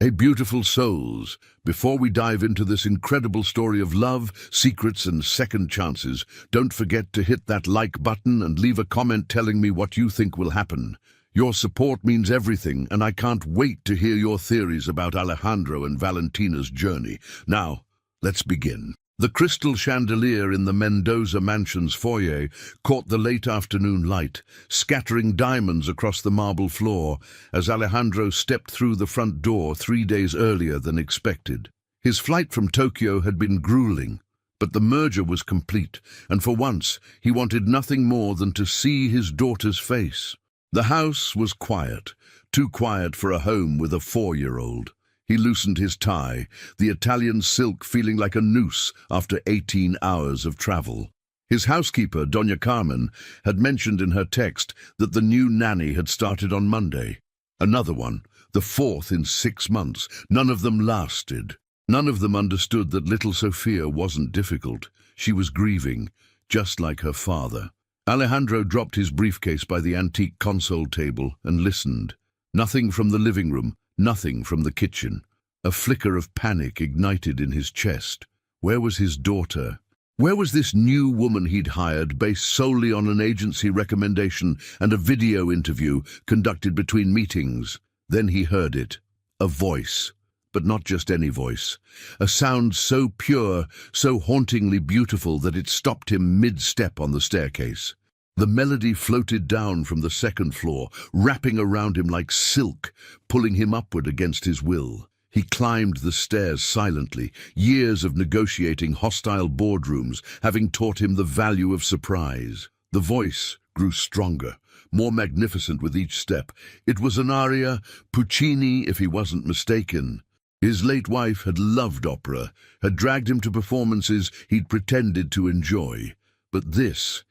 Hey, beautiful souls, before we dive into this incredible story of love, secrets, and second chances, don't forget to hit that like button and leave a comment telling me what you think will happen. Your support means everything, and I can't wait to hear your theories about Alejandro and Valentina's journey. Now, let's begin. The crystal chandelier in the Mendoza mansion's foyer caught the late afternoon light, scattering diamonds across the marble floor as Alejandro stepped through the front door 3 days earlier than expected. His flight from Tokyo had been grueling, but the merger was complete, and for once he wanted nothing more than to see his daughter's face. The house was quiet, too quiet for a home with a 4-year-old. He loosened his tie, the Italian silk feeling like a noose after 18 hours of travel. His housekeeper, Dona Carmen, had mentioned in her text that the new nanny had started on Monday. Another one, the 4th in 6 months. None of them lasted. None of them understood that little Sophia wasn't difficult. She was grieving, just like her father. Alejandro dropped his briefcase by the antique console table and listened. Nothing from the living room. Nothing from the kitchen. A flicker of panic ignited in his chest. Where was his daughter? Where was this new woman he'd hired based solely on an agency recommendation and a video interview conducted between meetings? Then he heard it. A voice. But not just any voice. A sound so pure, so hauntingly beautiful that it stopped him mid-step on the staircase. The melody floated down from the 2nd floor, wrapping around him like silk, pulling him upward against his will. He climbed the stairs silently, years of negotiating hostile boardrooms having taught him the value of surprise. The voice grew stronger, more magnificent with each step. It was an aria, Puccini if he wasn't mistaken. His late wife had loved opera, had dragged him to performances he'd pretended to enjoy. But this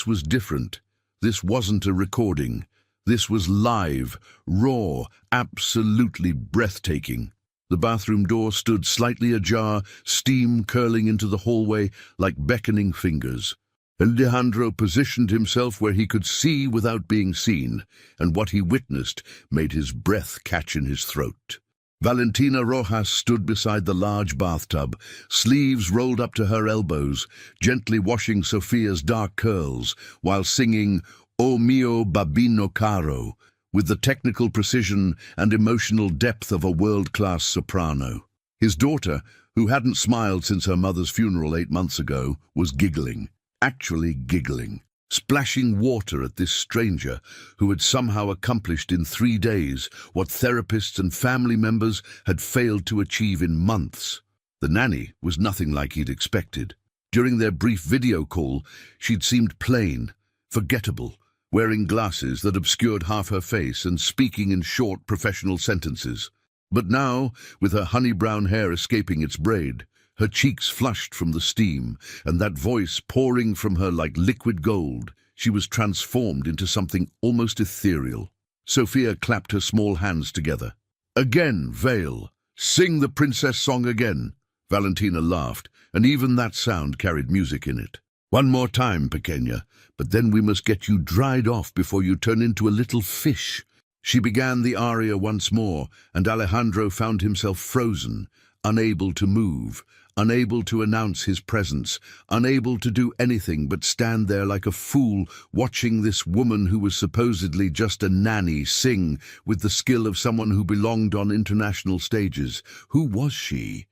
was different. This wasn't a recording. This was live, raw, absolutely breathtaking. The bathroom door stood slightly ajar, steam curling into the hallway like beckoning fingers. Alejandro positioned himself where he could see without being seen, and what he witnessed made his breath catch in his throat. Valentina Rojas stood beside the large bathtub, sleeves rolled up to her elbows, gently washing Sophia's dark curls, while singing O mio babino caro, with the technical precision and emotional depth of a world-class soprano. His daughter, who hadn't smiled since her mother's funeral 8 months ago, was giggling, actually giggling, splashing water at this stranger who had somehow accomplished in 3 days what therapists and family members had failed to achieve in months. The nanny was nothing like he'd expected. During their brief video call, she'd seemed plain, forgettable, wearing glasses that obscured half her face and speaking in short professional sentences. But now, with her honey-brown hair escaping its braid, her cheeks flushed from the steam, and that voice pouring from her like liquid gold, she was transformed into something almost ethereal. Sophia clapped her small hands together. "Again, Vale! Sing the princess song again!" Valentina laughed, and even that sound carried music in it. "One more time, pequeña, but then we must get you dried off before you turn into a little fish." She began the aria once more, and Alejandro found himself frozen, unable to move, unable to announce his presence, unable to do anything but stand there like a fool watching this woman who was supposedly just a nanny sing with the skill of someone who belonged on international stages. Who was she?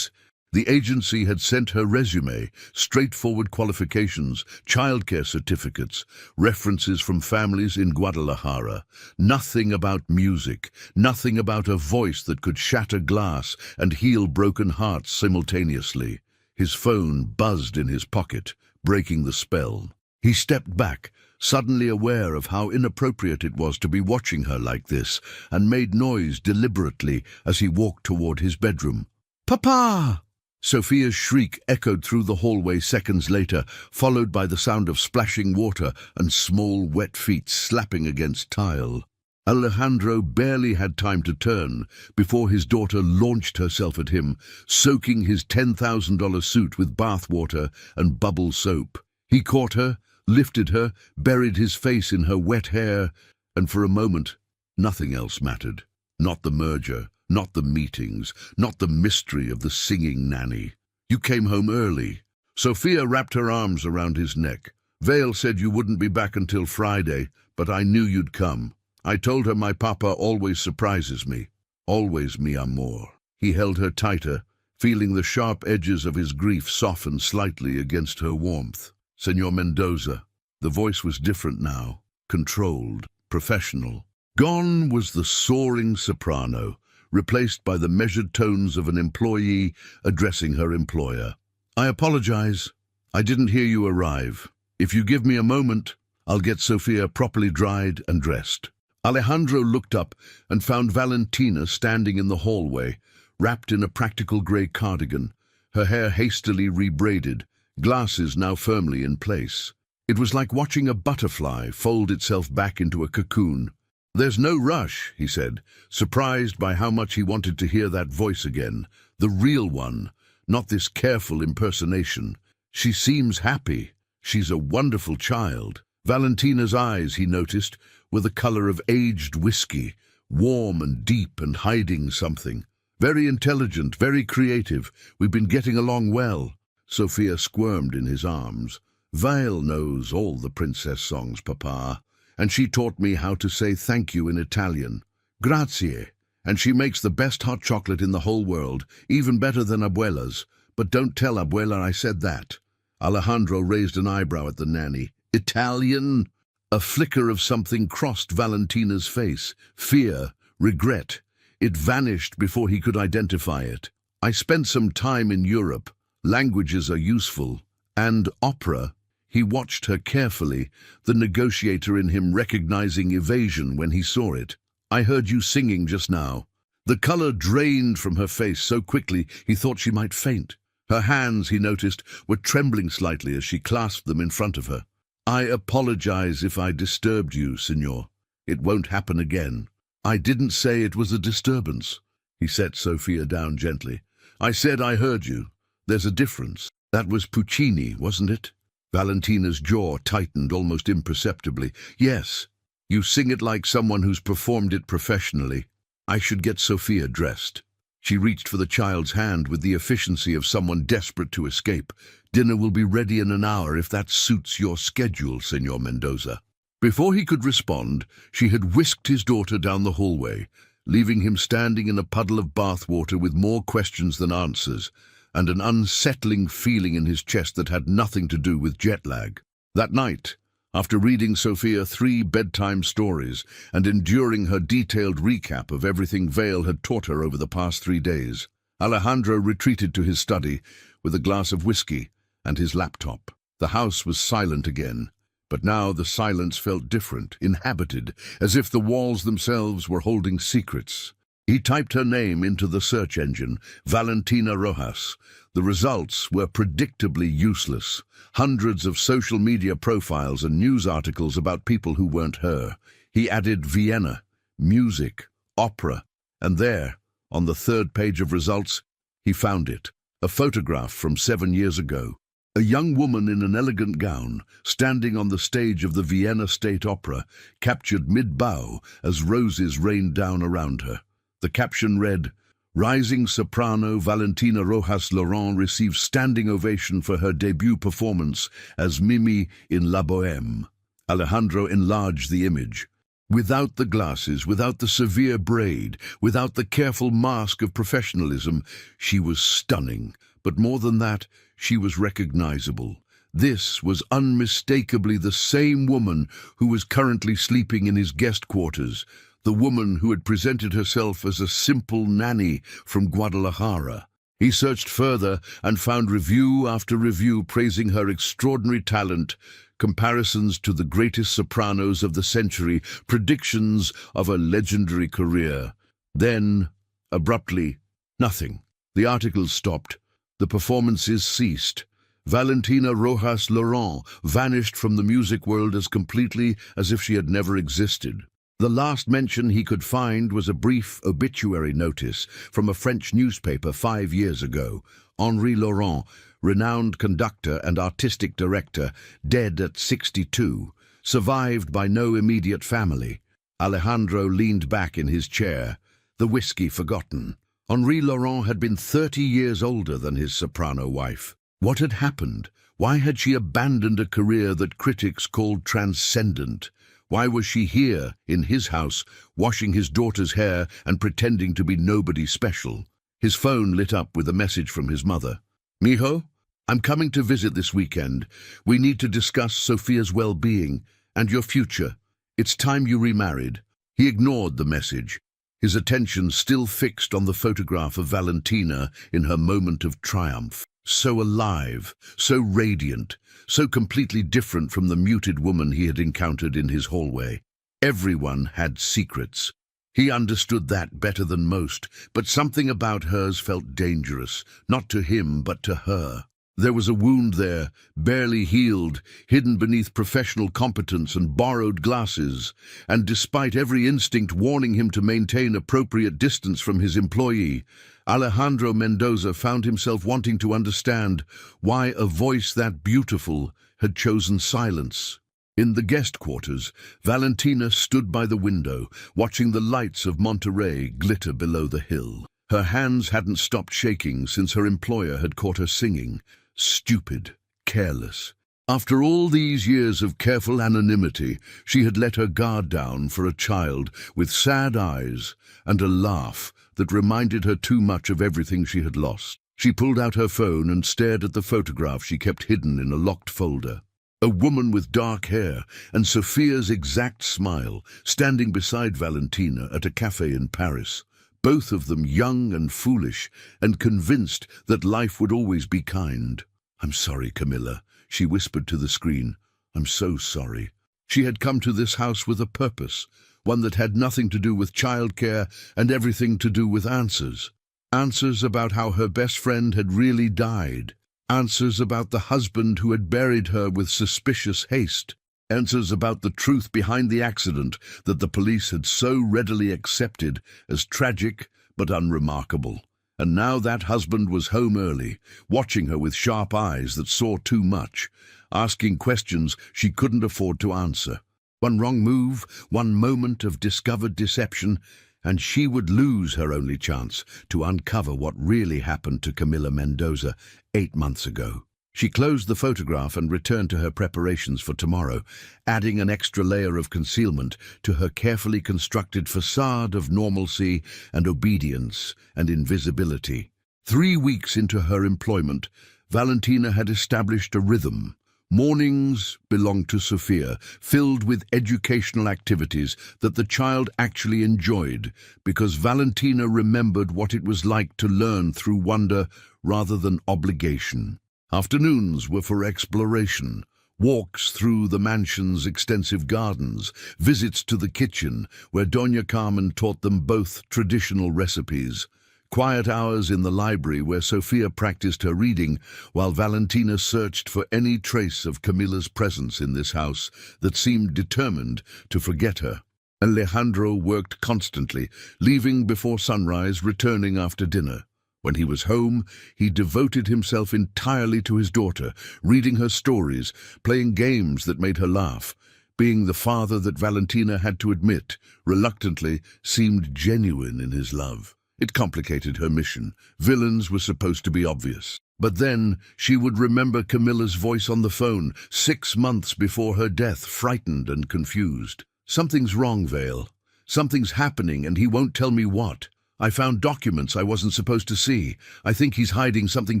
The agency had sent her resume, straightforward qualifications, childcare certificates, references from families in Guadalajara. Nothing about music, nothing about a voice that could shatter glass and heal broken hearts simultaneously. His phone buzzed in his pocket, breaking the spell. He stepped back, suddenly aware of how inappropriate it was to be watching her like this, and made noise deliberately as he walked toward his bedroom. "Papa!" Sophia's shriek echoed through the hallway seconds later, followed by the sound of splashing water and small wet feet slapping against tile. Alejandro barely had time to turn before his daughter launched herself at him, soaking his $10,000 suit with bath water and bubble soap. He caught her, lifted her, buried his face in her wet hair, and for a moment, nothing else mattered. Not the merger, Not the meetings, not the mystery of the singing nanny. You came home early. Sophia wrapped her arms around his neck. Vale said you wouldn't be back until Friday, but I knew you'd come. I told her my papa always surprises me. Always, mi amor. He held her tighter, feeling the sharp edges of his grief soften slightly against her warmth. Senor Mendoza. The voice was different now, controlled, professional. Gone was the soaring soprano, replaced by the measured tones of an employee addressing her employer. I apologize. I didn't hear you arrive. If you give me a moment, I'll get Sophia properly dried and dressed. Alejandro looked up and found Valentina standing in the hallway, wrapped in a practical grey cardigan, her hair hastily rebraided, glasses now firmly in place. It was like watching a butterfly fold itself back into a cocoon. "There's no rush," he said, surprised by how much he wanted to hear that voice again, the real one, not this careful impersonation. "She seems happy. She's a wonderful child." Valentina's eyes, he noticed, were the color of aged whiskey, warm and deep and hiding something. "Very intelligent, very creative. We've been getting along well." Sophia squirmed in his arms. "Vale knows all the princess songs, Papa, and she taught me how to say thank you in Italian. Grazie. And she makes the best hot chocolate in the whole world, even better than Abuela's. But don't tell Abuela I said that." Alejandro raised an eyebrow at the nanny. "Italian?" A flicker of something crossed Valentina's face. Fear, regret. It vanished before he could identify it. "I spent some time in Europe. Languages are useful. And opera." He watched her carefully, the negotiator in him recognizing evasion when he saw it. "I heard you singing just now." The color drained from her face so quickly he thought she might faint. Her hands, he noticed, were trembling slightly as she clasped them in front of her. "I apologize if I disturbed you, Signor. It won't happen again." "I didn't say it was a disturbance." He set Sophia down gently. "I said I heard you. There's a difference. That was Puccini, wasn't it?" Valentina's jaw tightened almost imperceptibly. "Yes. You sing it like someone who's performed it professionally. I should get Sophia dressed." She reached for the child's hand with the efficiency of someone desperate to escape. "Dinner will be ready in an hour if that suits your schedule, Senor Mendoza." Before he could respond, she had whisked his daughter down the hallway, leaving him standing in a puddle of bath water with more questions than answers, and an unsettling feeling in his chest that had nothing to do with jet lag. That night, after reading Sophia 3 bedtime stories and enduring her detailed recap of everything Vale had taught her over the past 3 days, Alejandro retreated to his study with a glass of whiskey and his laptop. The house was silent again, but now the silence felt different, inhabited, as if the walls themselves were holding secrets. He typed her name into the search engine, Valentina Rojas. The results were predictably useless. Hundreds of social media profiles and news articles about people who weren't her. He added Vienna, music, opera, and there, on the 3rd page of results, he found it. A photograph from 7 years ago. A young woman in an elegant gown, standing on the stage of the Vienna State Opera, captured mid-bow as roses rained down around her. The caption read, "Rising soprano Valentina Rojas Laurent receives standing ovation for her debut performance as Mimi in La Bohème." Alejandro enlarged the image. Without the glasses, without the severe braid, without the careful mask of professionalism, she was stunning. But more than that, she was recognizable. This was unmistakably the same woman who was currently sleeping in his guest quarters, the woman who had presented herself as a simple nanny from Guadalajara. He searched further and found review after review praising her extraordinary talent, comparisons to the greatest sopranos of the century, predictions of a legendary career. Then, abruptly, nothing. The articles stopped. The performances ceased. Valentina Rojas Laurent vanished from the music world as completely as if she had never existed. The last mention he could find was a brief obituary notice from a French newspaper 5 years ago. Henri Laurent, renowned conductor and artistic director, dead at 62, survived by no immediate family. Alejandro leaned back in his chair, the whiskey forgotten. Henri Laurent had been 30 years older than his soprano wife. What had happened? Why had she abandoned a career that critics called transcendent? Why was she here, in his house, washing his daughter's hair and pretending to be nobody special? His phone lit up with a message from his mother. "Mijo, I'm coming to visit this weekend. We need to discuss Sophia's well-being and your future. It's time you remarried." He ignored the message, his attention still fixed on the photograph of Valentina in her moment of triumph. So alive, so radiant, so completely different from the muted woman he had encountered in his hallway. Everyone had secrets. He understood that better than most, but something about hers felt dangerous, not to him but to her. There was a wound there, barely healed, hidden beneath professional competence and borrowed glasses, and despite every instinct warning him to maintain appropriate distance from his employee, Alejandro Mendoza found himself wanting to understand why a voice that beautiful had chosen silence. In the guest quarters, Valentina stood by the window, watching the lights of Monterey glitter below the hill. Her hands hadn't stopped shaking since her employer had caught her singing. Stupid, careless. After all these years of careful anonymity, she had let her guard down for a child with sad eyes and a laugh that reminded her too much of everything she had lost. She pulled out her phone and stared at the photograph she kept hidden in a locked folder. A woman with dark hair and Sophia's exact smile, standing beside Valentina at a cafe in Paris. Both of them young and foolish, and convinced that life would always be kind. "I'm sorry, Camilla," she whispered to the screen. "I'm so sorry." She had come to this house with a purpose, one that had nothing to do with childcare and everything to do with answers. Answers about how her best friend had really died. Answers about the husband who had buried her with suspicious haste. Answers about the truth behind the accident that the police had so readily accepted as tragic but unremarkable. And now that husband was home early, watching her with sharp eyes that saw too much, asking questions she couldn't afford to answer. One wrong move, one moment of discovered deception, and she would lose her only chance to uncover what really happened to Camila Mendoza 8 months ago. She closed the photograph and returned to her preparations for tomorrow, adding an extra layer of concealment to her carefully constructed facade of normalcy and obedience and invisibility. 3 weeks into her employment, Valentina had established a rhythm. Mornings belonged to Sophia, filled with educational activities that the child actually enjoyed, because Valentina remembered what it was like to learn through wonder rather than obligation. Afternoons were for exploration, walks through the mansion's extensive gardens, visits to the kitchen, where Doña Carmen taught them both traditional recipes, quiet hours in the library where Sophia practiced her reading, while Valentina searched for any trace of Camilla's presence in this house that seemed determined to forget her. Alejandro worked constantly, leaving before sunrise, returning after dinner. When he was home, he devoted himself entirely to his daughter, reading her stories, playing games that made her laugh. Being the father that Valentina had to admit, reluctantly, seemed genuine in his love. It complicated her mission. Villains were supposed to be obvious. But then she would remember Camilla's voice on the phone 6 months before her death, frightened and confused. "Something's wrong, Vale. Something's happening and he won't tell me what. I found documents I wasn't supposed to see. I think he's hiding something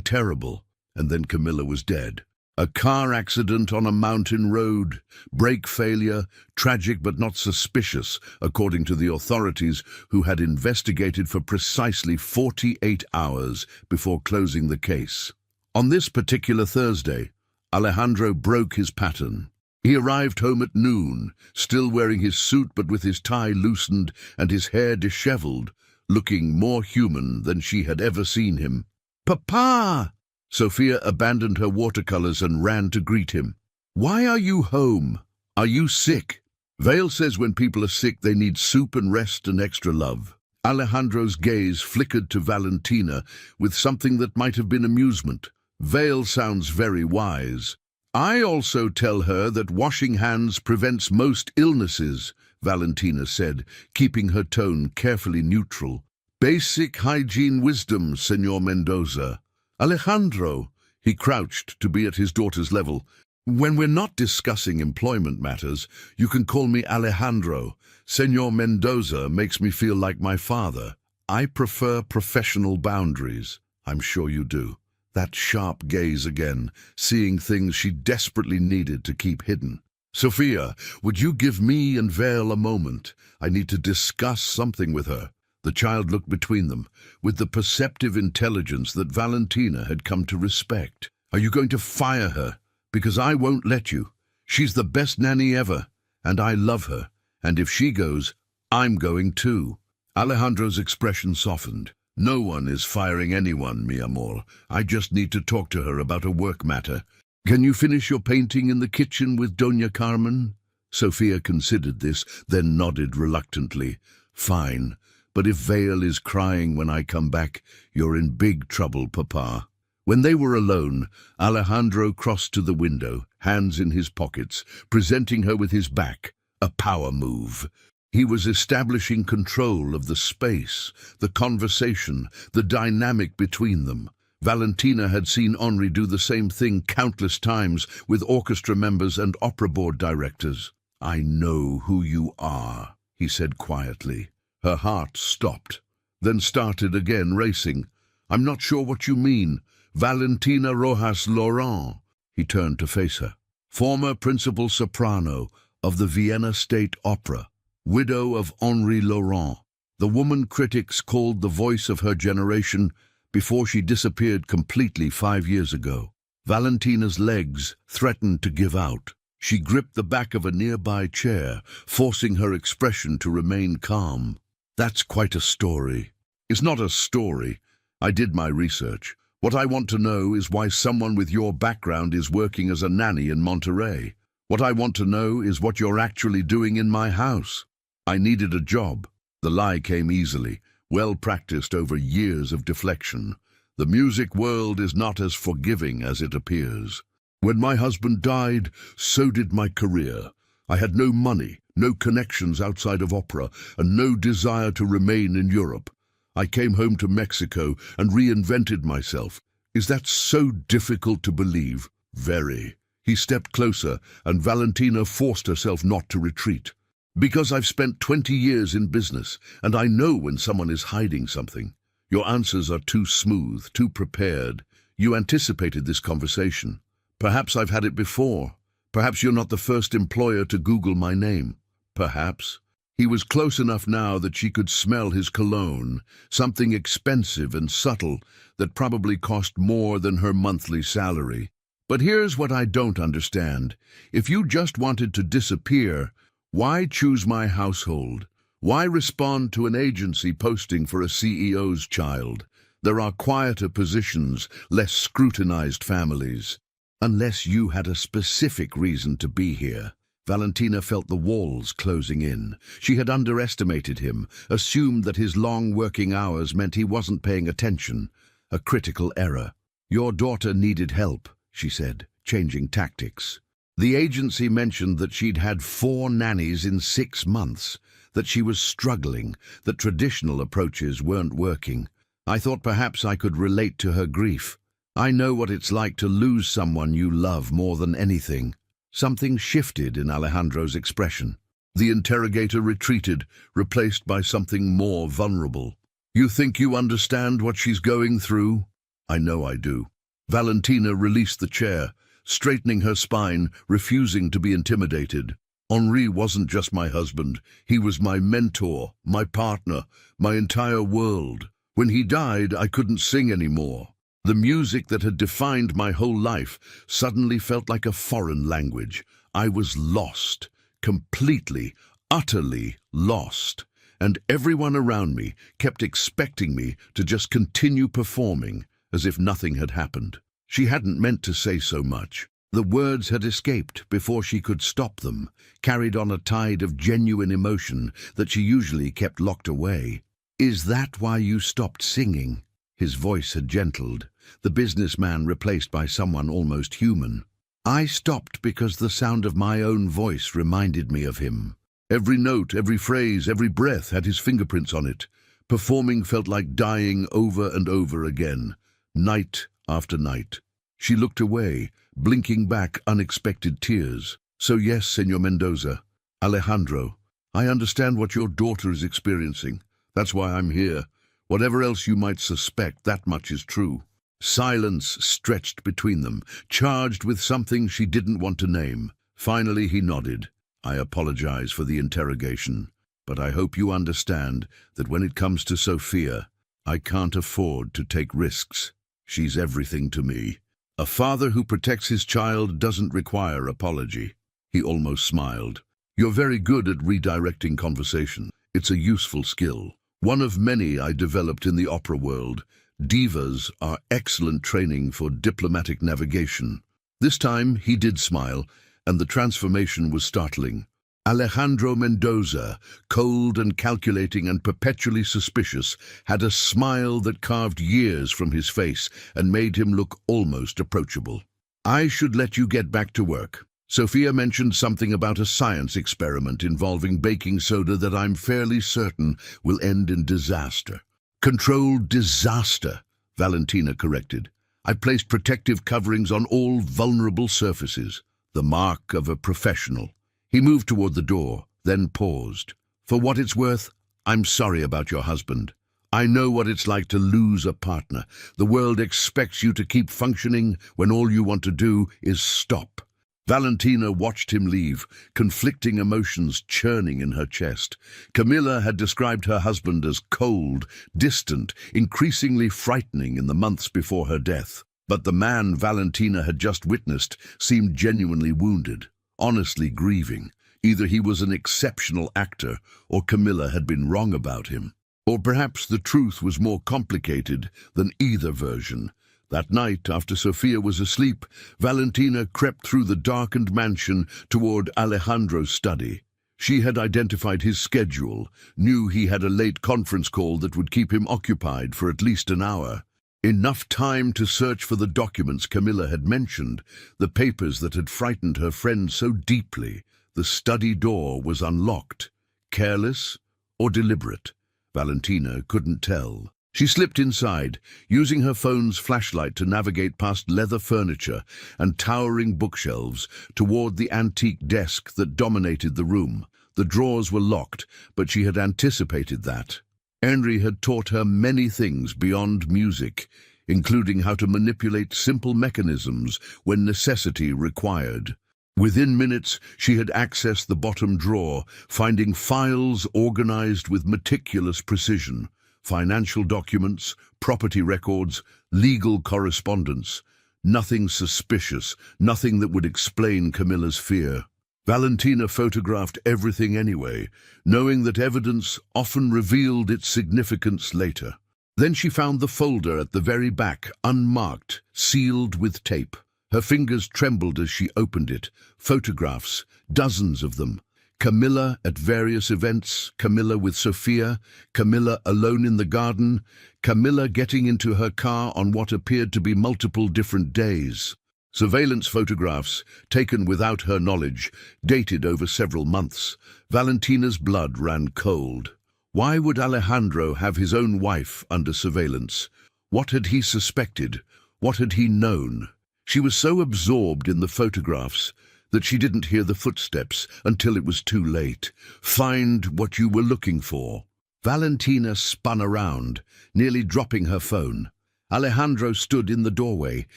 terrible." And then Camilla was dead. A car accident on a mountain road, brake failure, tragic but not suspicious, according to the authorities who had investigated for precisely 48 hours before closing the case. On this particular Thursday, Alejandro broke his pattern. He arrived home at noon, still wearing his suit but with his tie loosened and his hair disheveled, looking more human than she had ever seen him. "Papa!" Sophia abandoned her watercolors and ran to greet him. "Why are you home? Are you sick?" Vale says when people are sick they need soup and rest and extra love. Alejandro's gaze flickered to Valentina with something that might have been amusement. Vale sounds very wise. "I also tell her that washing hands prevents most illnesses," Valentina said, keeping her tone carefully neutral. Basic hygiene wisdom, Senor Mendoza. Alejandro, he crouched to be at his daughter's level. When we're not discussing employment matters, you can call me Alejandro. Senor Mendoza makes me feel like my father. I prefer professional boundaries. I'm sure you do. That sharp gaze again, seeing things she desperately needed to keep hidden. Sophia, would you give me and Vale a moment? I need to discuss something with her. The child looked between them, with the perceptive intelligence that Valentina had come to respect. Are you going to fire her? Because I won't let you. She's the best nanny ever, and I love her. And if she goes, I'm going too. Alejandro's expression softened. No one is firing anyone, mi amor. I just need to talk to her about a work matter. Can you finish your painting in the kitchen with Doña Carmen? Sophia considered this, then nodded reluctantly. Fine, but if Vale is crying when I come back, you're in big trouble, Papa. When they were alone, Alejandro crossed to the window, hands in his pockets, presenting her with his back, a power move. He was establishing control of the space, the conversation, the dynamic between them. Valentina had seen Henri do the same thing countless times with orchestra members and opera board directors. I know who you are, he said quietly. Her heart stopped, then started again racing. I'm not sure what you mean. Valentina Rojas Laurent. He turned to face her. Former principal soprano of the Vienna State Opera. Widow of Henri Laurent, the woman critics called the voice of her generation before she disappeared completely 5 years ago. Valentina's legs threatened to give out. She gripped the back of a nearby chair, forcing her expression to remain calm. That's quite a story. It's not a story. I did my research. What I want to know is why someone with your background is working as a nanny in Monterey. What I want to know is what you're actually doing in my house. I needed a job. The lie came easily, well practiced over years of deflection. The music world is not as forgiving as it appears. When my husband died, so did my career. I had no money, no connections outside of opera, and no desire to remain in Europe. I came home to Mexico and reinvented myself. Is that so difficult to believe? Very. He stepped closer, and Valentina forced herself not to retreat. Because I've spent 20 years in business, and I know when someone is hiding something. Your answers are too smooth, too prepared. You anticipated this conversation. Perhaps I've had it before. Perhaps you're not the first employer to Google my name. Perhaps. He was close enough now that she could smell his cologne, something expensive and subtle that probably cost more than her monthly salary. But here's what I don't understand. If you just wanted to disappear, why choose my household? Why respond to an agency posting for a CEO's child? There are quieter positions, less scrutinized families. Unless you had a specific reason to be here. Valentina felt the walls closing in. She had underestimated him, assumed that his long working hours meant he wasn't paying attention. A critical error. Your daughter needed help, she said, changing tactics. The agency mentioned that she'd had 4 nannies in 6 months, that she was struggling, that traditional approaches weren't working. I thought perhaps I could relate to her grief. I know what it's like to lose someone you love more than anything. Something shifted in Alejandro's expression. The interrogator retreated, replaced by something more vulnerable. You think you understand what she's going through? I know I do. Valentina released the chair, straightening her spine, refusing to be intimidated. Henri wasn't just my husband. He was my mentor, my partner, my entire world. When he died, I couldn't sing anymore. The music that had defined my whole life suddenly felt like a foreign language. I was lost, completely, utterly lost. And everyone around me kept expecting me to just continue performing as if nothing had happened. She hadn't meant to say so much. The words had escaped before she could stop them, carried on a tide of genuine emotion that she usually kept locked away. Is that why you stopped singing? His voice had gentled, the businessman replaced by someone almost human. I stopped because the sound of my own voice reminded me of him. Every note, every phrase, every breath had his fingerprints on it. Performing felt like dying over and over again, night after night. She looked away, blinking back unexpected tears. "So yes, Señor Mendoza, Alejandro, I understand what your daughter is experiencing. That's why I'm here. Whatever else you might suspect, that much is true." Silence stretched between them, charged with something she didn't want to name. Finally he nodded. "I apologize for the interrogation, but I hope you understand that when it comes to Sophia, I can't afford to take risks. She's everything to me. A father who protects his child doesn't require apology." He almost smiled. "You're very good at redirecting conversation. It's a useful skill. One of many I developed in the opera world. Divas are excellent training for diplomatic navigation." This time he did smile, and the transformation was startling. Alejandro Mendoza, cold and calculating and perpetually suspicious, had a smile that carved years from his face and made him look almost approachable. "I should let you get back to work. Sophia mentioned something about a science experiment involving baking soda that I'm fairly certain will end in disaster." "Controlled disaster," Valentina corrected. "I placed protective coverings on all vulnerable surfaces." The mark of a professional. He moved toward the door, then paused. "For what it's worth, I'm sorry about your husband. I know what it's like to lose a partner. The world expects you to keep functioning when all you want to do is stop." Valentina watched him leave, conflicting emotions churning in her chest. Camilla had described her husband as cold, distant, increasingly frightening in the months before her death. But the man Valentina had just witnessed seemed genuinely wounded, honestly grieving. Either he was an exceptional actor, or Camilla had been wrong about him. Or perhaps the truth was more complicated than either version. That night, after Sophia was asleep, Valentina crept through the darkened mansion toward Alejandro's study. She had identified his schedule, knew he had a late conference call that would keep him occupied for at least an hour. Enough time to search for the documents Camilla had mentioned, the papers that had frightened her friend so deeply. The study door was unlocked. Careless or deliberate? Valentina couldn't tell. She slipped inside, using her phone's flashlight to navigate past leather furniture and towering bookshelves toward the antique desk that dominated the room. The drawers were locked, but she had anticipated that. Henry had taught her many things beyond music, including how to manipulate simple mechanisms when necessity required. Within minutes, she had accessed the bottom drawer, finding files organized with meticulous precision. Financial documents, property records, legal correspondence. Nothing suspicious, nothing that would explain Camilla's fear. Valentina photographed everything anyway, knowing that evidence often revealed its significance later. Then she found the folder at the very back, unmarked, sealed with tape. Her fingers trembled as she opened it. Photographs, dozens of them. Camilla at various events, Camilla with Sophia, Camilla alone in the garden, Camilla getting into her car on what appeared to be multiple different days. Surveillance photographs, taken without her knowledge, dated over several months. Valentina's blood ran cold. Why would Alejandro have his own wife under surveillance? What had he suspected? What had he known? She was so absorbed in the photographs that she didn't hear the footsteps until it was too late. "Find what you were looking for." Valentina spun around, nearly dropping her phone. Alejandro stood in the doorway,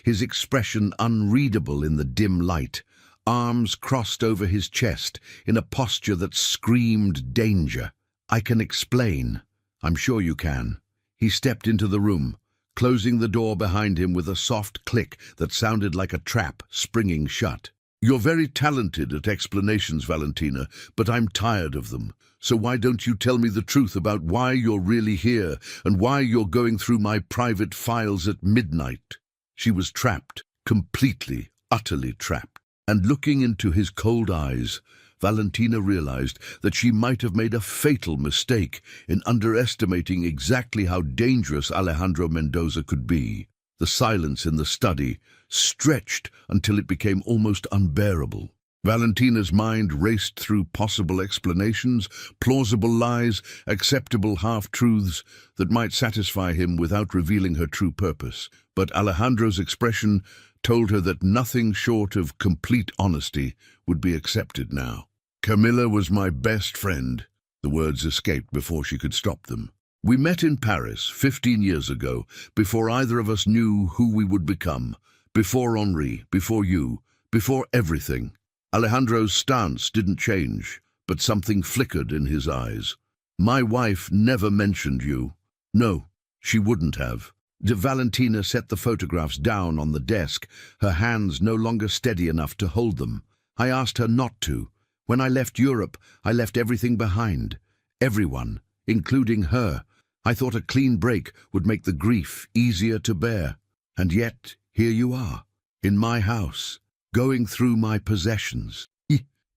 his expression unreadable in the dim light, arms crossed over his chest in a posture that screamed danger. "I can explain." "I'm sure you can." He stepped into the room, closing the door behind him with a soft click that sounded like a trap springing shut. "You're very talented at explanations, Valentina, but I'm tired of them. So why don't you tell me the truth about why you're really here and why you're going through my private files at midnight?" She was trapped, completely, utterly trapped. And looking into his cold eyes, Valentina realized that she might have made a fatal mistake in underestimating exactly how dangerous Alejandro Mendoza could be. The silence in the study stretched until it became almost unbearable. Valentina's mind raced through possible explanations, plausible lies, acceptable half-truths that might satisfy him without revealing her true purpose. But Alejandro's expression told her that nothing short of complete honesty would be accepted now. "Camilla was my best friend." The words escaped before she could stop them. "We met in Paris 15 years ago, before either of us knew who we would become. Before Henri, before you, before everything." Alejandro's stance didn't change, but something flickered in his eyes. "My wife never mentioned you." "No, she wouldn't have." Valentina set the photographs down on the desk, her hands no longer steady enough to hold them. "I asked her not to. When I left Europe, I left everything behind. Everyone, including her. I thought a clean break would make the grief easier to bear. And yet, here you are, in my house, going through my possessions."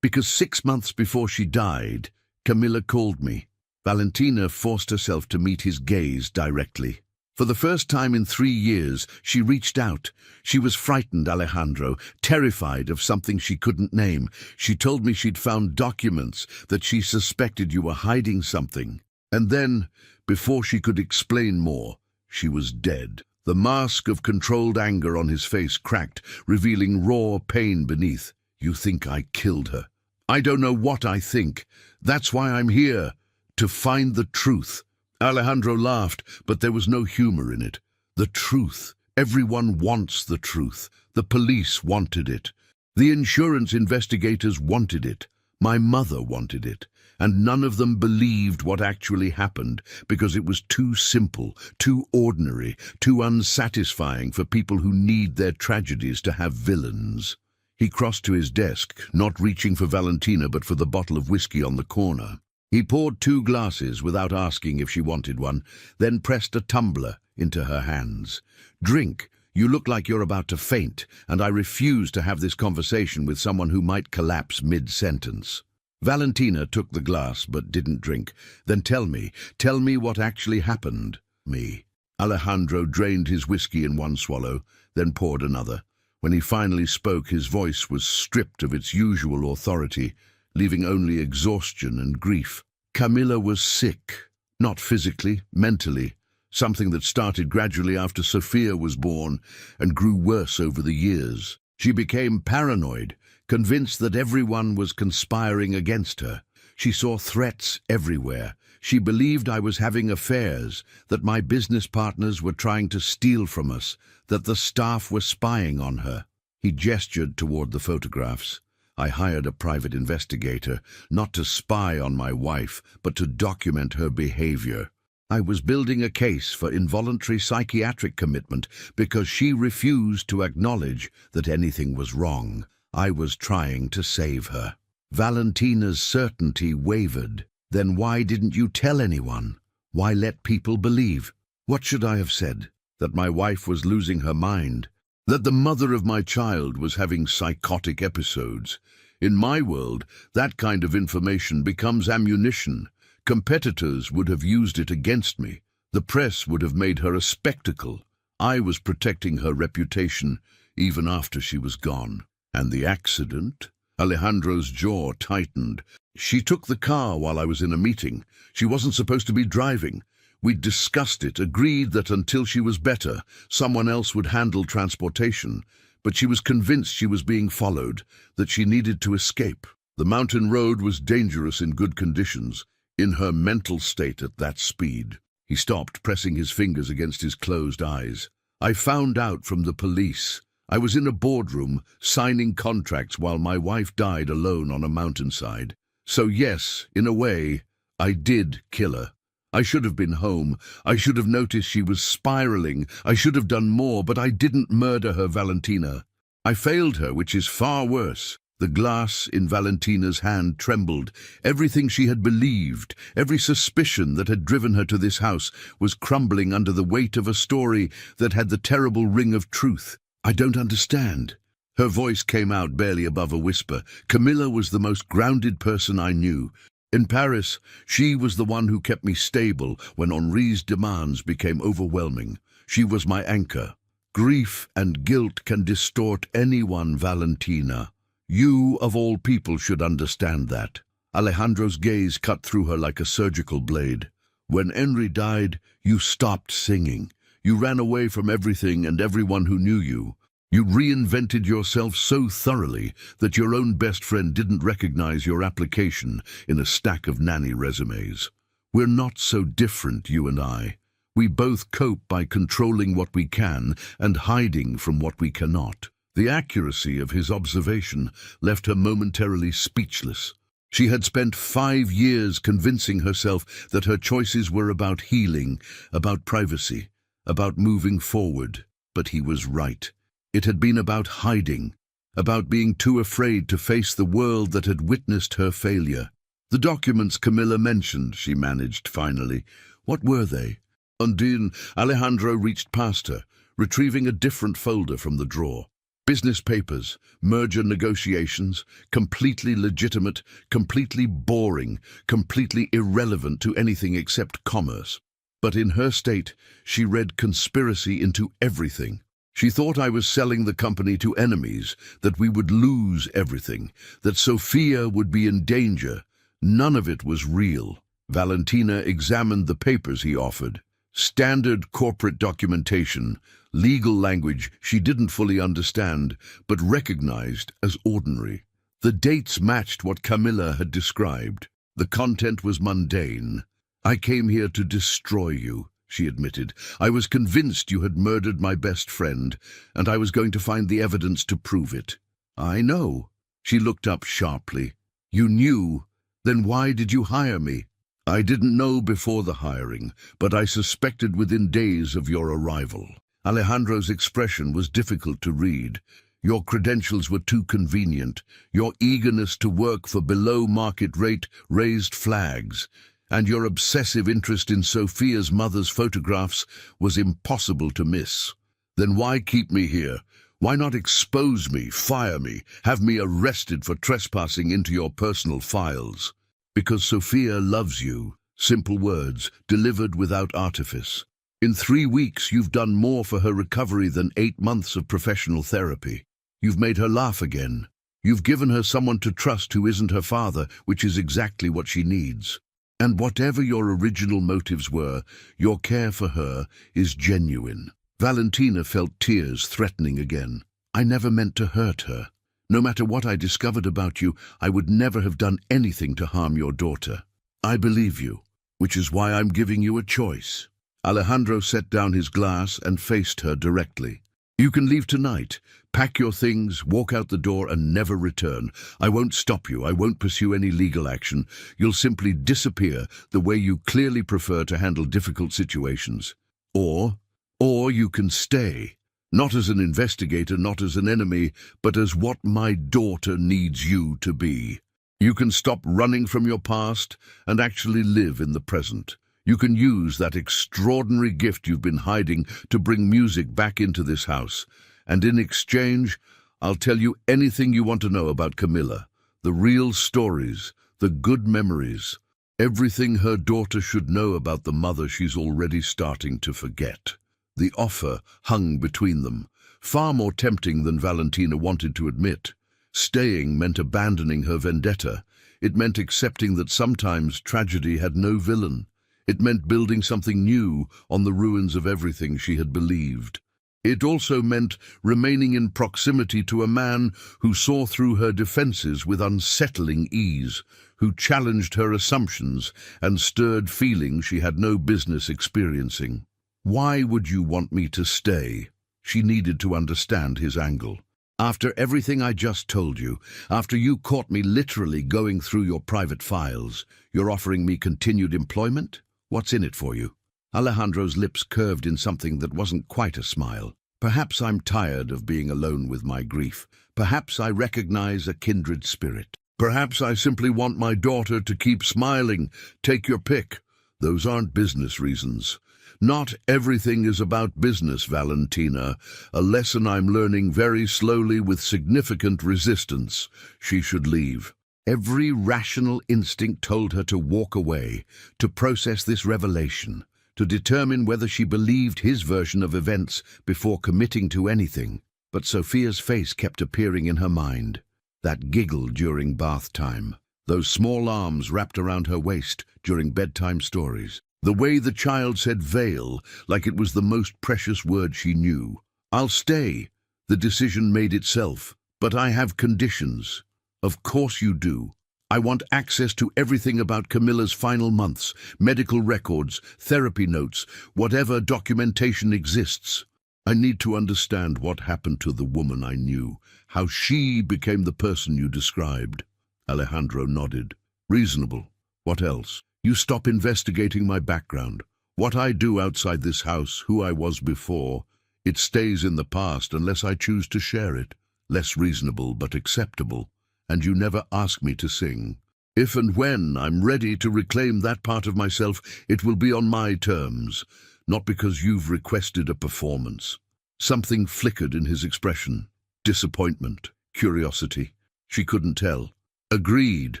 Because 6 months before she died, Camilla called me. Valentina forced herself to meet his gaze directly. For the first time in 3 years, she reached out. She was frightened, Alejandro, terrified of something she couldn't name. "She told me she'd found documents, that she suspected you were hiding something. And then, before she could explain more, she was dead." The mask of controlled anger on his face cracked, revealing raw pain beneath. "You think I killed her?" "I don't know what I think. That's why I'm here, to find the truth." Alejandro laughed, but there was no humor in it. The truth. Everyone wants the truth. The police wanted it. The insurance investigators wanted it. My mother wanted it. And none of them believed what actually happened because it was too simple, too ordinary, too unsatisfying for people who need their tragedies to have villains. He crossed to his desk, not reaching for Valentina but for the bottle of whiskey on the corner. He poured 2 glasses without asking if she wanted one, then pressed a tumbler into her hands. "Drink. You look like you're about to faint, and I refuse to have this conversation with someone who might collapse mid-sentence." Valentina took the glass but didn't drink. "Then tell me what actually happened." "Me." Alejandro drained his whiskey in one swallow, then poured another. When he finally spoke, his voice was stripped of its usual authority, leaving only exhaustion and grief. "Camilla was sick. Not physically, mentally. Something that started gradually after Sophia was born and grew worse over the years. She became paranoid, convinced that everyone was conspiring against her. She saw threats everywhere. She believed I was having affairs, that my business partners were trying to steal from us, that the staff were spying on her." He gestured toward the photographs. "I hired a private investigator, not to spy on my wife, but to document her behavior. I was building a case for involuntary psychiatric commitment because she refused to acknowledge that anything was wrong. I was trying to save her." Valentina's certainty wavered. "Then why didn't you tell anyone? Why let people believe?" "What should I have said? That my wife was losing her mind? That the mother of my child was having psychotic episodes? In my world, that kind of information becomes ammunition. Competitors would have used it against me. The press would have made her a spectacle. I was protecting her reputation even after she was gone." "And the accident?" Alejandro's jaw tightened. "She took the car while I was in a meeting. She wasn't supposed to be driving. We'd discussed it, agreed that until she was better, someone else would handle transportation. But she was convinced she was being followed, that she needed to escape. The mountain road was dangerous in good conditions. In her mental state at that speed." He stopped, pressing his fingers against his closed eyes. "I found out from the police. I was in a boardroom, signing contracts while my wife died alone on a mountainside. So yes, in a way, I did kill her. I should have been home. I should have noticed she was spiraling. I should have done more, but I didn't murder her, Valentina. I failed her, which is far worse." The glass in Valentina's hand trembled. Everything she had believed, every suspicion that had driven her to this house, was crumbling under the weight of a story that had the terrible ring of truth. "I don't understand." Her voice came out barely above a whisper. "Camilla was the most grounded person I knew. In Paris, she was the one who kept me stable when Henri's demands became overwhelming. She was my anchor. Grief and guilt can distort anyone, Valentina. You, of all people, should understand that. Alejandro's gaze cut through her like a surgical blade. When Henry died, you stopped singing. You ran away from everything and everyone who knew you. You reinvented yourself so thoroughly that your own best friend didn't recognize your application in a stack of nanny resumes. We're not so different, you and I. We both cope by controlling what we can and hiding from what we cannot. The accuracy of his observation left her momentarily speechless. She had spent 5 years convincing herself that her choices were about healing, about privacy, about moving forward. But he was right. It had been about hiding, about being too afraid to face the world that had witnessed her failure. The documents Camilla mentioned, she managed finally. What were they? Undine, Alejandro reached past her, retrieving a different folder from the drawer. Business papers, merger negotiations, completely legitimate, completely boring, completely irrelevant to anything except commerce. But in her state, she read conspiracy into everything. She thought I was selling the company to enemies, that we would lose everything, that Sophia would be in danger. None of it was real. Valentina examined the papers he offered. Standard corporate documentation, legal language she didn't fully understand, but recognized as ordinary. The dates matched what Camilla had described. The content was mundane. I came here to destroy you, she admitted. I was convinced you had murdered my best friend, and I was going to find the evidence to prove it. I know. She looked up sharply. You knew? Then why did you hire me? I didn't know before the hiring, but I suspected within days of your arrival. Alejandro's expression was difficult to read. Your credentials were too convenient. Your eagerness to work for below-market rate raised flags, and your obsessive interest in Sophia's mother's photographs was impossible to miss. Then why keep me here? Why not expose me, fire me, have me arrested for trespassing into your personal files? Because Sophia loves you. Simple words, delivered without artifice. In 3 weeks, you've done more for her recovery than 8 months of professional therapy. You've made her laugh again. You've given her someone to trust who isn't her father, which is exactly what she needs. And whatever your original motives were, your care for her is genuine. Valentina felt tears threatening again. I never meant to hurt her. No matter what I discovered about you, I would never have done anything to harm your daughter. I believe you, which is why I'm giving you a choice. Alejandro set down his glass and faced her directly. You can leave tonight. Pack your things, walk out the door, and never return. I won't stop you. I won't pursue any legal action. You'll simply disappear the way you clearly prefer to handle difficult situations. Or you can stay. Not as an investigator, not as an enemy, but as what my daughter needs you to be. You can stop running from your past and actually live in the present. You can use that extraordinary gift you've been hiding to bring music back into this house. And in exchange, I'll tell you anything you want to know about Camilla. The real stories, the good memories, everything her daughter should know about the mother she's already starting to forget. The offer hung between them, far more tempting than Valentina wanted to admit. Staying meant abandoning her vendetta. It meant accepting that sometimes tragedy had no villain. It meant building something new on the ruins of everything she had believed. It also meant remaining in proximity to a man who saw through her defenses with unsettling ease, who challenged her assumptions and stirred feelings she had no business experiencing. Why would you want me to stay? She needed to understand his angle. After everything I just told you, after you caught me literally going through your private files, you're offering me continued employment? What's in it for you? Alejandro's lips curved in something that wasn't quite a smile. Perhaps I'm tired of being alone with my grief. Perhaps I recognize a kindred spirit. Perhaps I simply want my daughter to keep smiling. Take your pick. Those aren't business reasons. Not everything is about business, Valentina. A lesson I'm learning very slowly with significant resistance. She should leave. Every rational instinct told her to walk away, to process this revelation, to determine whether she believed his version of events before committing to anything. But Sophia's face kept appearing in her mind. that giggle during bath time, those small arms wrapped around her waist during bedtime stories, the way the child said veil like it was the most precious word she knew. I'll stay. The decision made itself. But I have conditions. Of course you do. I want access to everything about Camilla's final months, medical records, therapy notes, whatever documentation exists. I need to understand what happened to the woman I knew, how she became the person you described. Alejandro nodded. Reasonable. What else? You stop investigating my background. What I do outside this house, who I was before. It stays in the past unless I choose to share it. Less reasonable but acceptable. And you never ask me to sing. If and when I'm ready to reclaim that part of myself, it will be on my terms, not because you've requested a performance. Something flickered in his expression. Disappointment, curiosity. She couldn't tell. Agreed.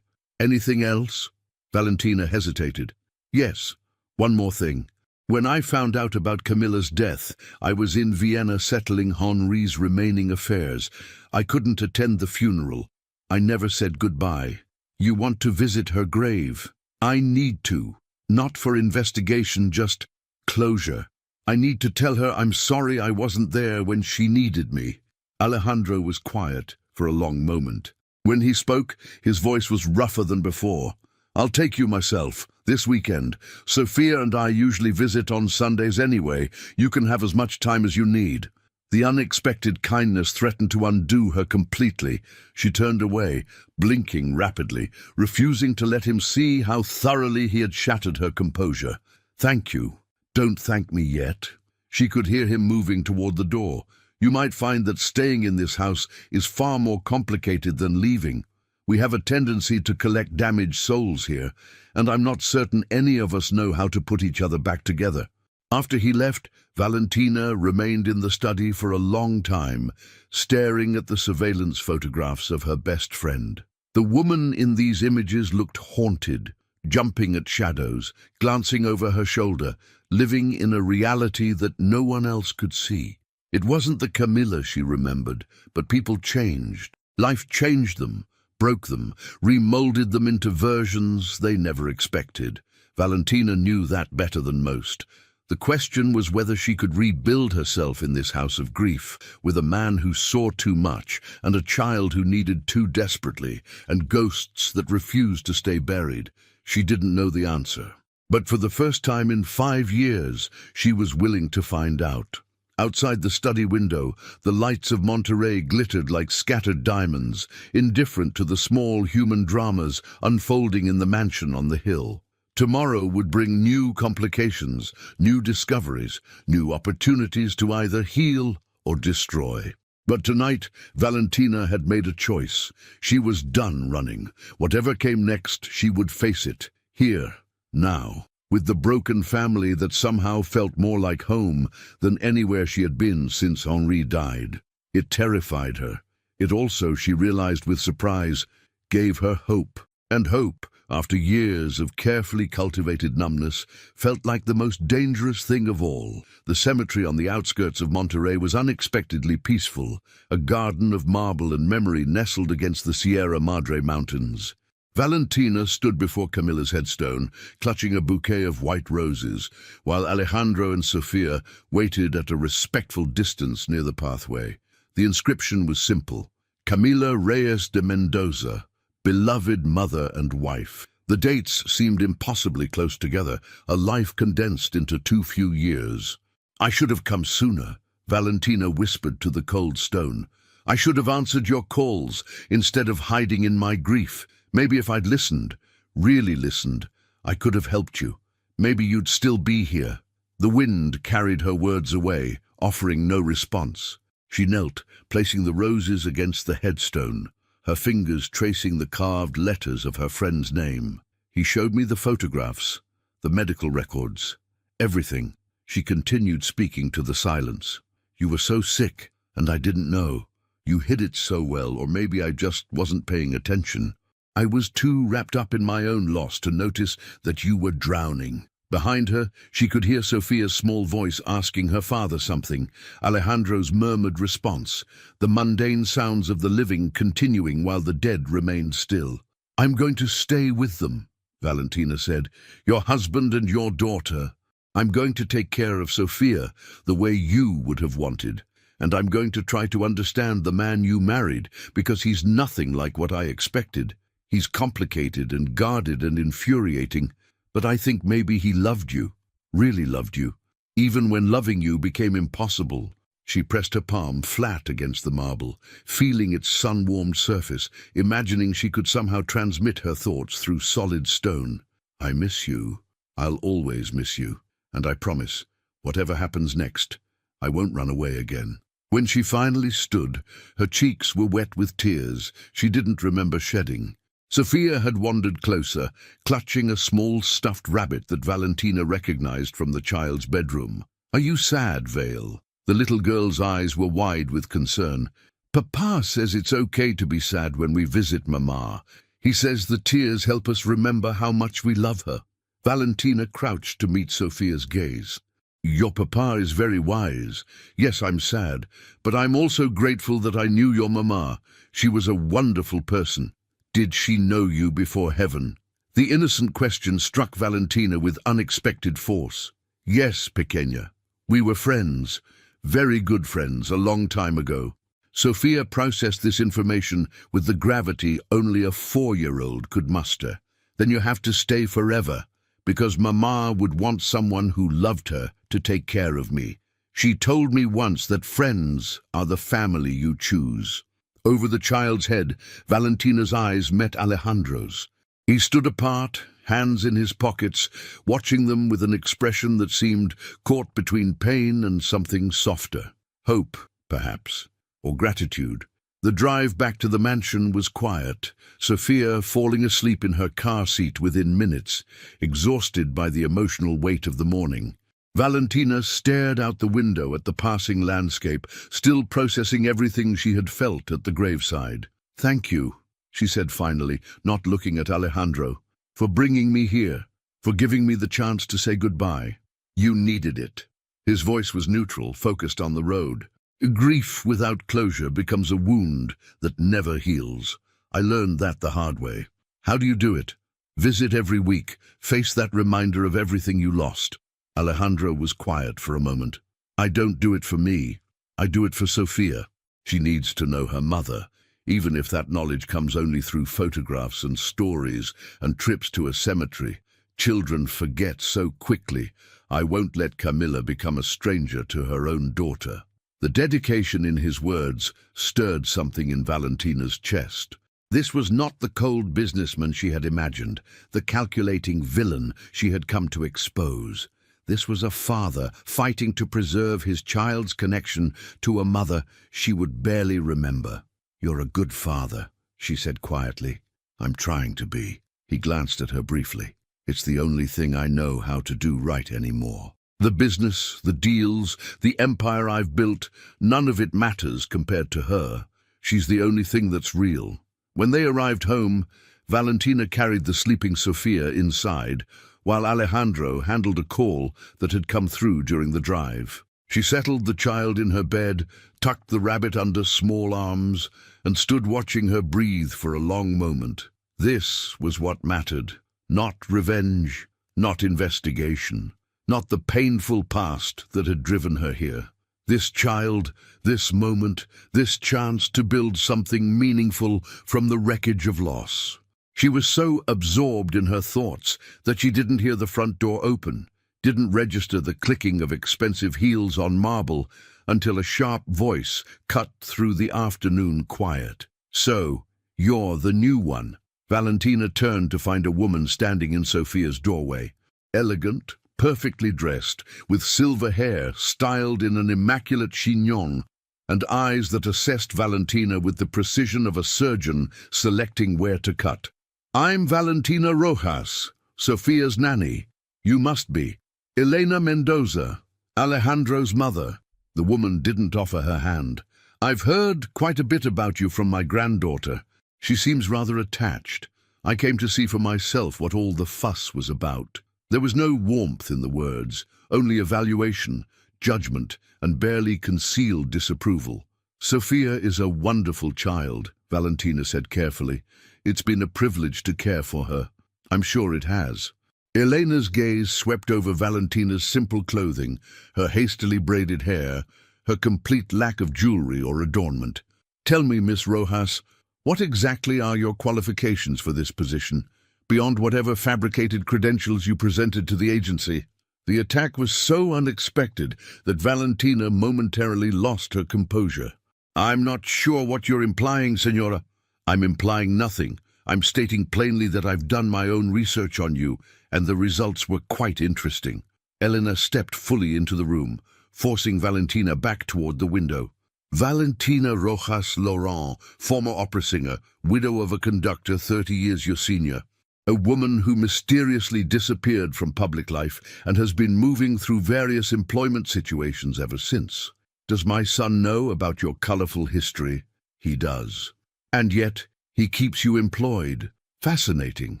Anything else? Valentina hesitated. Yes, one more thing. When I found out about Camilla's death, I was in Vienna settling Henri's remaining affairs. I couldn't attend the funeral. I never said goodbye. You want to visit her grave? I need to. Not for investigation, just closure. I need to tell her I'm sorry I wasn't there when she needed me. Alejandro was quiet for a long moment. When he spoke, his voice was rougher than before. I'll take you myself, this weekend. Sophia and I usually visit on Sundays anyway. You can have as much time as you need. The unexpected kindness threatened to undo her completely. She turned away, blinking rapidly, refusing to let him see how thoroughly he had shattered her composure. Thank you. Don't thank me yet. She could hear him moving toward the door. You might find that staying in this house is far more complicated than leaving. We have a tendency to collect damaged souls here, and I'm not certain any of us know how to put each other back together. After he left, Valentina remained in the study for a long time, staring at the surveillance photographs of her best friend. The woman in these images looked haunted, jumping at shadows, glancing over her shoulder, living in a reality that no one else could see. It wasn't the Camilla she remembered, but people changed. Life changed them, broke them, remolded them into versions they never expected. Valentina knew that better than most. The question was whether she could rebuild herself in this house of grief, with a man who saw too much, and a child who needed too desperately, and ghosts that refused to stay buried. She didn't know the answer. But for the first time in 5 years, she was willing to find out. Outside the study window, the lights of Monterey glittered like scattered diamonds, indifferent to the small human dramas unfolding in the mansion on the hill. Tomorrow would bring new complications, new discoveries, new opportunities to either heal or destroy. But tonight, Valentina had made a choice. She was done running. Whatever came next, she would face it, here, now, with the broken family that somehow felt more like home than anywhere she had been since Henri died. It terrified her. It also, she realized with surprise, gave her hope. And hope, after years of carefully cultivated numbness, felt like the most dangerous thing of all. The cemetery on the outskirts of Monterey was unexpectedly peaceful, a garden of marble and memory nestled against the Sierra Madre Mountains. Valentina stood before Camilla's headstone, clutching a bouquet of white roses, while Alejandro and Sofia waited at a respectful distance near the pathway. The inscription was simple: Camila Reyes de Mendoza, beloved mother and wife. The dates seemed impossibly close together, a life condensed into too few years. I should have come sooner, Valentina whispered to the cold stone. I should have answered your calls, instead of hiding in my grief. Maybe if I'd listened, really listened, I could have helped you. Maybe you'd still be here. The wind carried her words away, offering no response. She knelt, placing the roses against the headstone, her fingers tracing the carved letters of her friend's name. He showed me the photographs, the medical records, everything. She continued, speaking to the silence. You were so sick, and I didn't know. You hid it so well, or maybe I just wasn't paying attention. I was too wrapped up in my own loss to notice that you were drowning. Behind her, she could hear Sophia's small voice asking her father something, Alejandro's murmured response, the mundane sounds of the living continuing while the dead remained still. "I'm going to stay with them," Valentina said, "your husband and your daughter. I'm going to take care of Sophia the way you would have wanted, and I'm going to try to understand the man you married, because he's nothing like what I expected. He's complicated and guarded and infuriating, but I think maybe he loved you, really loved you, even when loving you became impossible." She pressed her palm flat against the marble, feeling its sun-warmed surface, imagining she could somehow transmit her thoughts through solid stone. "I miss you. I'll always miss you. And I promise, whatever happens next, I won't run away again." When she finally stood, her cheeks were wet with tears she didn't remember shedding. Sophia had wandered closer, clutching a small stuffed rabbit that Valentina recognized from the child's bedroom. "Are you sad, Vale?" The little girl's eyes were wide with concern. "Papa says it's okay to be sad when we visit Mama. He says the tears help us remember how much we love her." Valentina crouched to meet Sophia's gaze. "Your papa is very wise. Yes, I'm sad, but I'm also grateful that I knew your Mama. She was a wonderful person. Did she know you before heaven?" The innocent question struck Valentina with unexpected force. "Yes, pequeña. We were friends, very good friends, a long time ago." Sophia processed this information with the gravity only a 4-year-old could muster. "Then you have to stay forever, because Mama would want someone who loved her to take care of me. She told me once that friends are the family you choose." Over the child's head, Valentina's eyes met Alejandro's. He stood apart, hands in his pockets, watching them with an expression that seemed caught between pain and something softer. Hope, perhaps, or gratitude. The drive back to the mansion was quiet, Sophia falling asleep in her car seat within minutes, exhausted by the emotional weight of the morning. Valentina stared out the window at the passing landscape, still processing everything she had felt at the graveside. "Thank you," she said finally, not looking at Alejandro, "for bringing me here, for giving me the chance to say goodbye. You needed it." His voice was neutral, focused on the road. "Grief without closure becomes a wound that never heals. I learned that the hard way. How do you do it? Visit every week, face that reminder of everything you lost." Alejandro was quiet for a moment. "I don't do it for me. I do it for Sophia. She needs to know her mother, even if that knowledge comes only through photographs and stories and trips to a cemetery. Children forget so quickly. I won't let Camilla become a stranger to her own daughter." The dedication in his words stirred something in Valentina's chest. This was not the cold businessman she had imagined, the calculating villain she had come to expose. This was a father fighting to preserve his child's connection to a mother she would barely remember. "You're a good father," she said quietly. "I'm trying to be." He glanced at her briefly. "It's the only thing I know how to do right anymore. The business, the deals, the empire I've built, none of it matters compared to her. She's the only thing that's real." When they arrived home, Valentina carried the sleeping Sophia inside, while Alejandro handled a call that had come through during the drive. She settled the child in her bed, tucked the rabbit under small arms, and stood watching her breathe for a long moment. This was what mattered. Not revenge, not investigation, not the painful past that had driven her here. This child, this moment, this chance to build something meaningful from the wreckage of loss. She was so absorbed in her thoughts that she didn't hear the front door open, didn't register the clicking of expensive heels on marble until a sharp voice cut through the afternoon quiet. "So, you're the new one." Valentina turned to find a woman standing in Sophia's doorway. Elegant, perfectly dressed, with silver hair styled in an immaculate chignon, and eyes that assessed Valentina with the precision of a surgeon selecting where to cut. "I'm Valentina Rojas, Sophia's nanny. You must be. Elena Mendoza, Alejandro's mother." The woman didn't offer her hand. "I've heard quite a bit about you from my granddaughter. She seems rather attached. I came to see for myself what all the fuss was about." There was no warmth in the words, only evaluation, judgment, and barely concealed disapproval. "Sophia is a wonderful child," Valentina said carefully. "It's been a privilege to care for her. I'm sure it has." Elena's gaze swept over Valentina's simple clothing, her hastily braided hair, her complete lack of jewelry or adornment. "Tell me, Miss Rojas, what exactly are your qualifications for this position, beyond whatever fabricated credentials you presented to the agency?" The attack was so unexpected that Valentina momentarily lost her composure. "I'm not sure what you're implying, Senora." "I'm implying nothing. I'm stating plainly that I've done my own research on you, and the results were quite interesting." Elena stepped fully into the room, forcing Valentina back toward the window. Valentina Rojas Laurent, former opera singer, widow of a conductor 30 years your senior. A woman who mysteriously disappeared from public life and has been moving through various employment situations ever since. "Does my son know about your colorful history?" "He does. And yet, he keeps you employed." "Fascinating."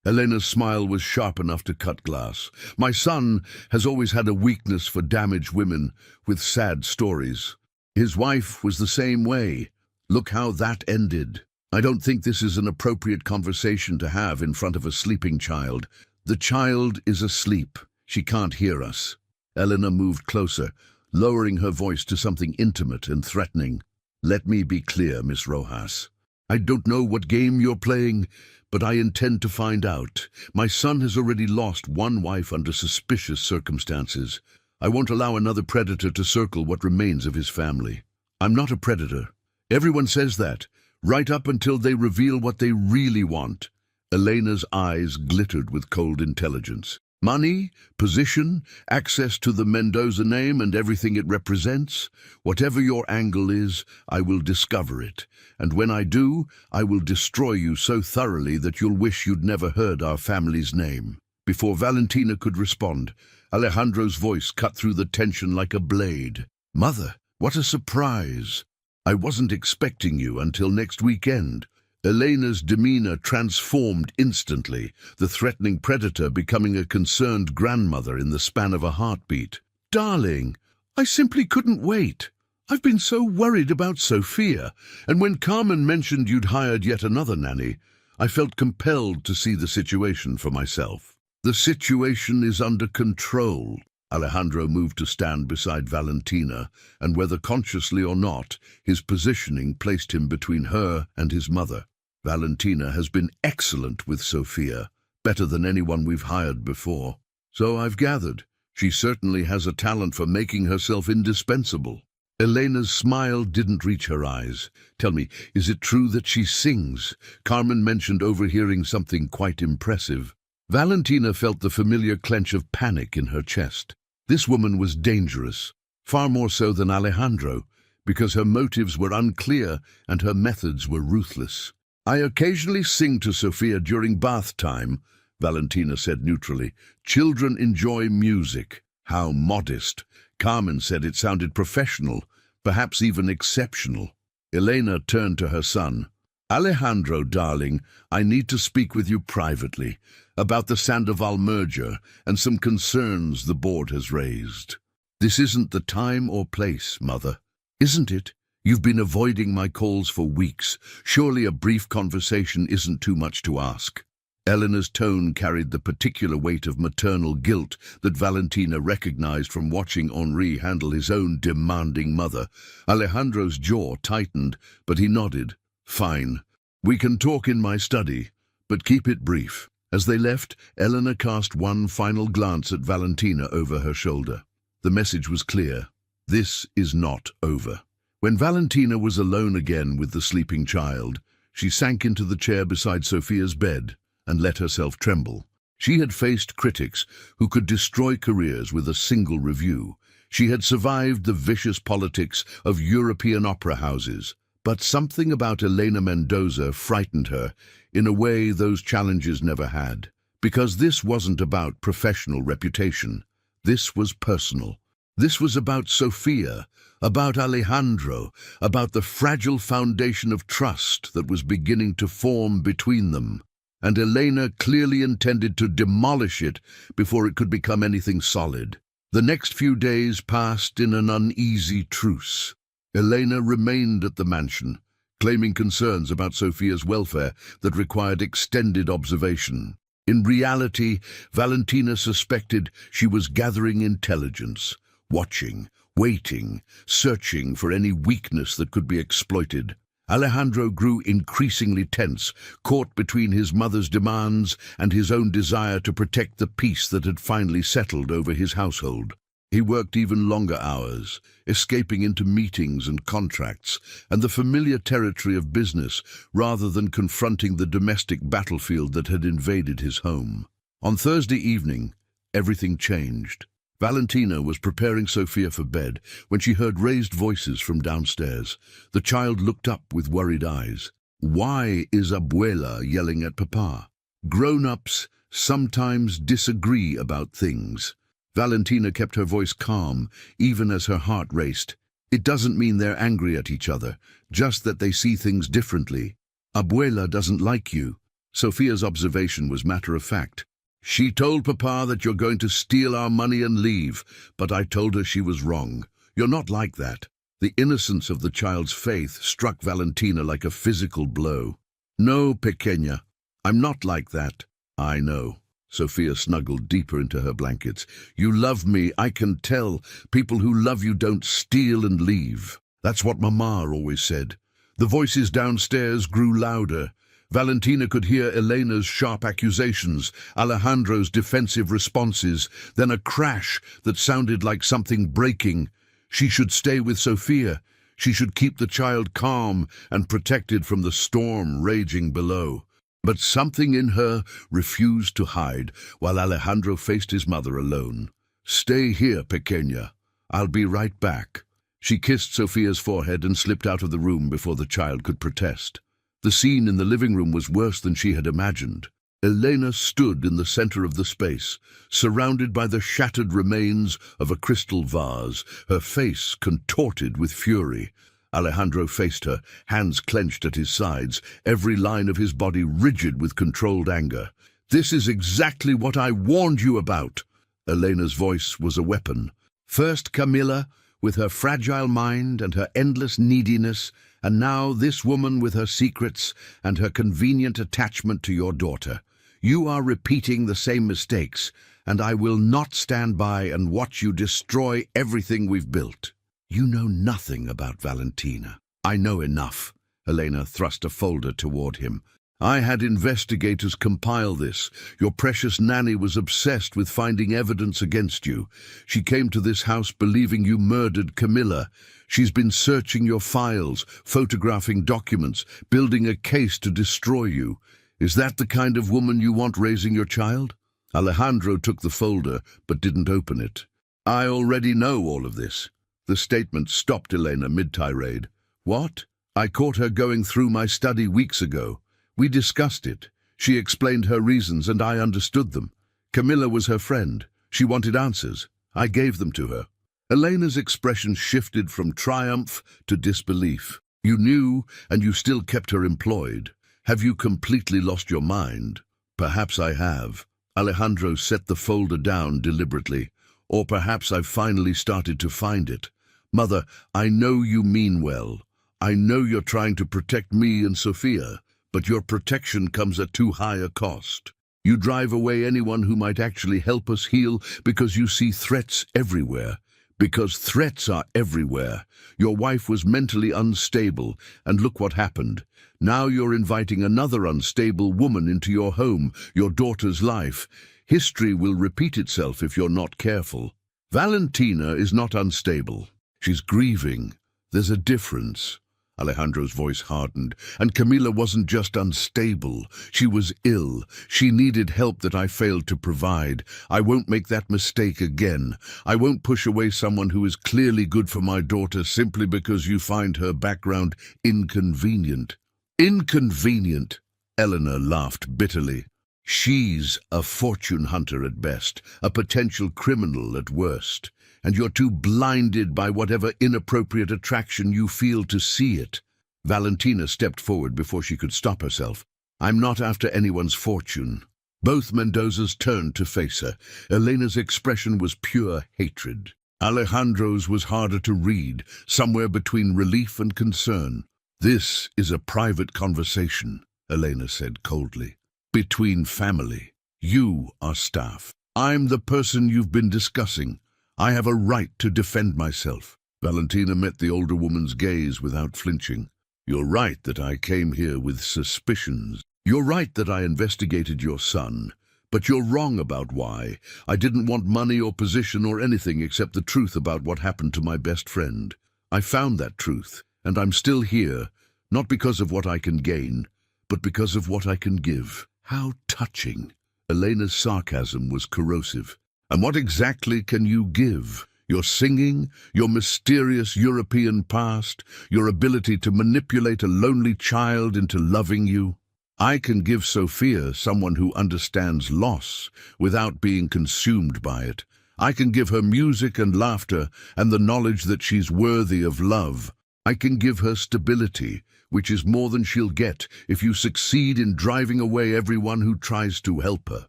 Elena's smile was sharp enough to cut glass. "My son has always had a weakness for damaged women with sad stories. His wife was the same way. Look how that ended." "I don't think this is an appropriate conversation to have in front of a sleeping child." "The child is asleep. She can't hear us." Elena moved closer, lowering her voice to something intimate and threatening. "Let me be clear, Miss Rojas. I don't know what game you're playing, but I intend to find out. My son has already lost one wife under suspicious circumstances. I won't allow another predator to circle what remains of his family." "I'm not a predator. Everyone says that, right up until they reveal what they really want." Elena's eyes glittered with cold intelligence. "Money, position, access to the Mendoza name and everything it represents. Whatever your angle is, I will discover it. And when I do, I will destroy you so thoroughly that you'll wish you'd never heard our family's name." Before Valentina could respond, Alejandro's voice cut through the tension like a blade. "Mother, what a surprise. I wasn't expecting you until next weekend." Elena's demeanor transformed instantly, the threatening predator becoming a concerned grandmother in the span of a heartbeat. "Darling, I simply couldn't wait. I've been so worried about Sophia, and when Carmen mentioned you'd hired yet another nanny, I felt compelled to see the situation for myself." "The situation is under control." Alejandro moved to stand beside Valentina, and whether consciously or not, his positioning placed him between her and his mother. "Valentina has been excellent with Sophia, better than anyone we've hired before. So I've gathered. She certainly has a talent for making herself indispensable." Elena's smile didn't reach her eyes. "Tell me, is it true that she sings? Carmen mentioned overhearing something quite impressive." Valentina felt the familiar clench of panic in her chest. This woman was dangerous, far more so than Alejandro, because her motives were unclear and her methods were ruthless. "I occasionally sing to Sophia during bath time," Valentina said neutrally. "Children enjoy music." How modest. Carmen said it sounded professional, perhaps even exceptional. Elena turned to her son. "Alejandro, darling, I need to speak with you privately about the Sandoval merger and some concerns the board has raised." "This isn't the time or place, Mother." "Isn't it? You've been avoiding my calls for weeks. Surely a brief conversation isn't too much to ask." Elena's tone carried the particular weight of maternal guilt that Valentina recognized from watching Henri handle his own demanding mother. Alejandro's jaw tightened, but he nodded. "Fine. We can talk in my study, but keep it brief." As they left, Elena cast one final glance at Valentina over her shoulder. The message was clear. This is not over. When Valentina was alone again with the sleeping child, she sank into the chair beside Sophia's bed and let herself tremble. She had faced critics who could destroy careers with a single review. She had survived the vicious politics of European opera houses. But something about Elena Mendoza frightened her in a way those challenges never had. Because this wasn't about professional reputation. This was personal. This was about Sophia, about Alejandro, about the fragile foundation of trust that was beginning to form between them. and Elena clearly intended to demolish it before it could become anything solid. The next few days passed in an uneasy truce. Elena remained at the mansion, claiming concerns about Sophia's welfare that required extended observation. In reality, Valentina suspected she was gathering intelligence, watching, waiting, searching for any weakness that could be exploited. Alejandro grew increasingly tense, caught between his mother's demands and his own desire to protect the peace that had finally settled over his household. He worked even longer hours, escaping into meetings and contracts and the familiar territory of business rather than confronting the domestic battlefield that had invaded his home. On Thursday evening, everything changed. Valentina was preparing Sophia for bed when she heard raised voices from downstairs. The child looked up with worried eyes. Why is Abuela yelling at Papa? Grown-ups sometimes disagree about things. Valentina kept her voice calm, even as her heart raced. It doesn't mean they're angry at each other, just that they see things differently. Abuela doesn't like you. Sophia's observation was matter of fact. She told Papa that you're going to steal our money and leave, but I told her she was wrong. You're not like that. The innocence of the child's faith struck Valentina like a physical blow. No, pequeña, I'm not like that. I know. Sophia snuggled deeper into her blankets. You love me, I can tell. People who love you don't steal and leave. That's what Mama always said. The voices downstairs grew louder. Valentina could hear Elena's sharp accusations, Alejandro's defensive responses, then a crash that sounded like something breaking. She should stay with Sophia. She should keep the child calm and protected from the storm raging below. But something in her refused to hide while Alejandro faced his mother alone. Stay here, pequeña. I'll be right back. She kissed Sophia's forehead and slipped out of the room before the child could protest. The scene in the living room was worse than she had imagined. Elena stood in the center of the space, surrounded by the shattered remains of a crystal vase, her face contorted with fury. Alejandro faced her, hands clenched at his sides, every line of his body rigid with controlled anger. This is exactly what I warned you about. Elena's voice was a weapon. First Camilla, with her fragile mind and her endless neediness, and now this woman with her secrets and her convenient attachment to your daughter. You are repeating the same mistakes, and I will not stand by and watch you destroy everything we've built. You know nothing about Valentina. I know enough. Elena thrust a folder toward him. I had investigators compile this. Your precious nanny was obsessed with finding evidence against you. She came to this house believing you murdered Camilla. She's been searching your files, photographing documents, building a case to destroy you. Is that the kind of woman you want raising your child? Alejandro took the folder, but didn't open it. I already know all of this. The statement stopped Elena mid-tirade. What? I caught her going through my study weeks ago. We discussed it. She explained her reasons and I understood them. Camilla was her friend. She wanted answers. I gave them to her. Elena's expression shifted from triumph to disbelief. You knew, and you still kept her employed. Have you completely lost your mind? Perhaps I have. Alejandro set the folder down deliberately. Or perhaps I've finally started to find it. Mother, I know you mean well. I know you're trying to protect me and Sophia, but your protection comes at too high a cost. You drive away anyone who might actually help us heal because you see threats everywhere. Because threats are everywhere. Your wife was mentally unstable, and look what happened. Now you're inviting another unstable woman into your home, your daughter's life. History will repeat itself if you're not careful. Valentina is not unstable. She's grieving. There's a difference. Alejandro's voice hardened. And Camilla wasn't just unstable. She was ill. She needed help that I failed to provide. I won't make that mistake again. I won't push away someone who is clearly good for my daughter simply because you find her background inconvenient. Inconvenient? Eleanor laughed bitterly. She's a fortune hunter at best, a potential criminal at worst, and you're too blinded by whatever inappropriate attraction you feel to see it. Valentina stepped forward before she could stop herself. I'm not after anyone's fortune." Both Mendozas turned to face her. Elena's expression was pure hatred. Alejandro's was harder to read, somewhere between relief and concern. "This is a private conversation," Elena said coldly. "Between family. You are staff. I'm the person you've been discussing. I have a right to defend myself." Valentina met the older woman's gaze without flinching. "You're right that I came here with suspicions. You're right that I investigated your son. But you're wrong about why. I didn't want money or position or anything except the truth about what happened to my best friend. I found that truth, and I'm still here, not because of what I can gain, but because of what I can give." How touching! Elena's sarcasm was corrosive. "And what exactly can you give? Your singing, your mysterious European past, your ability to manipulate a lonely child into loving you? I can give Sophia someone who understands loss without being consumed by it. I can give her music and laughter and the knowledge that she's worthy of love. I can give her stability, which is more than she'll get if you succeed in driving away everyone who tries to help her."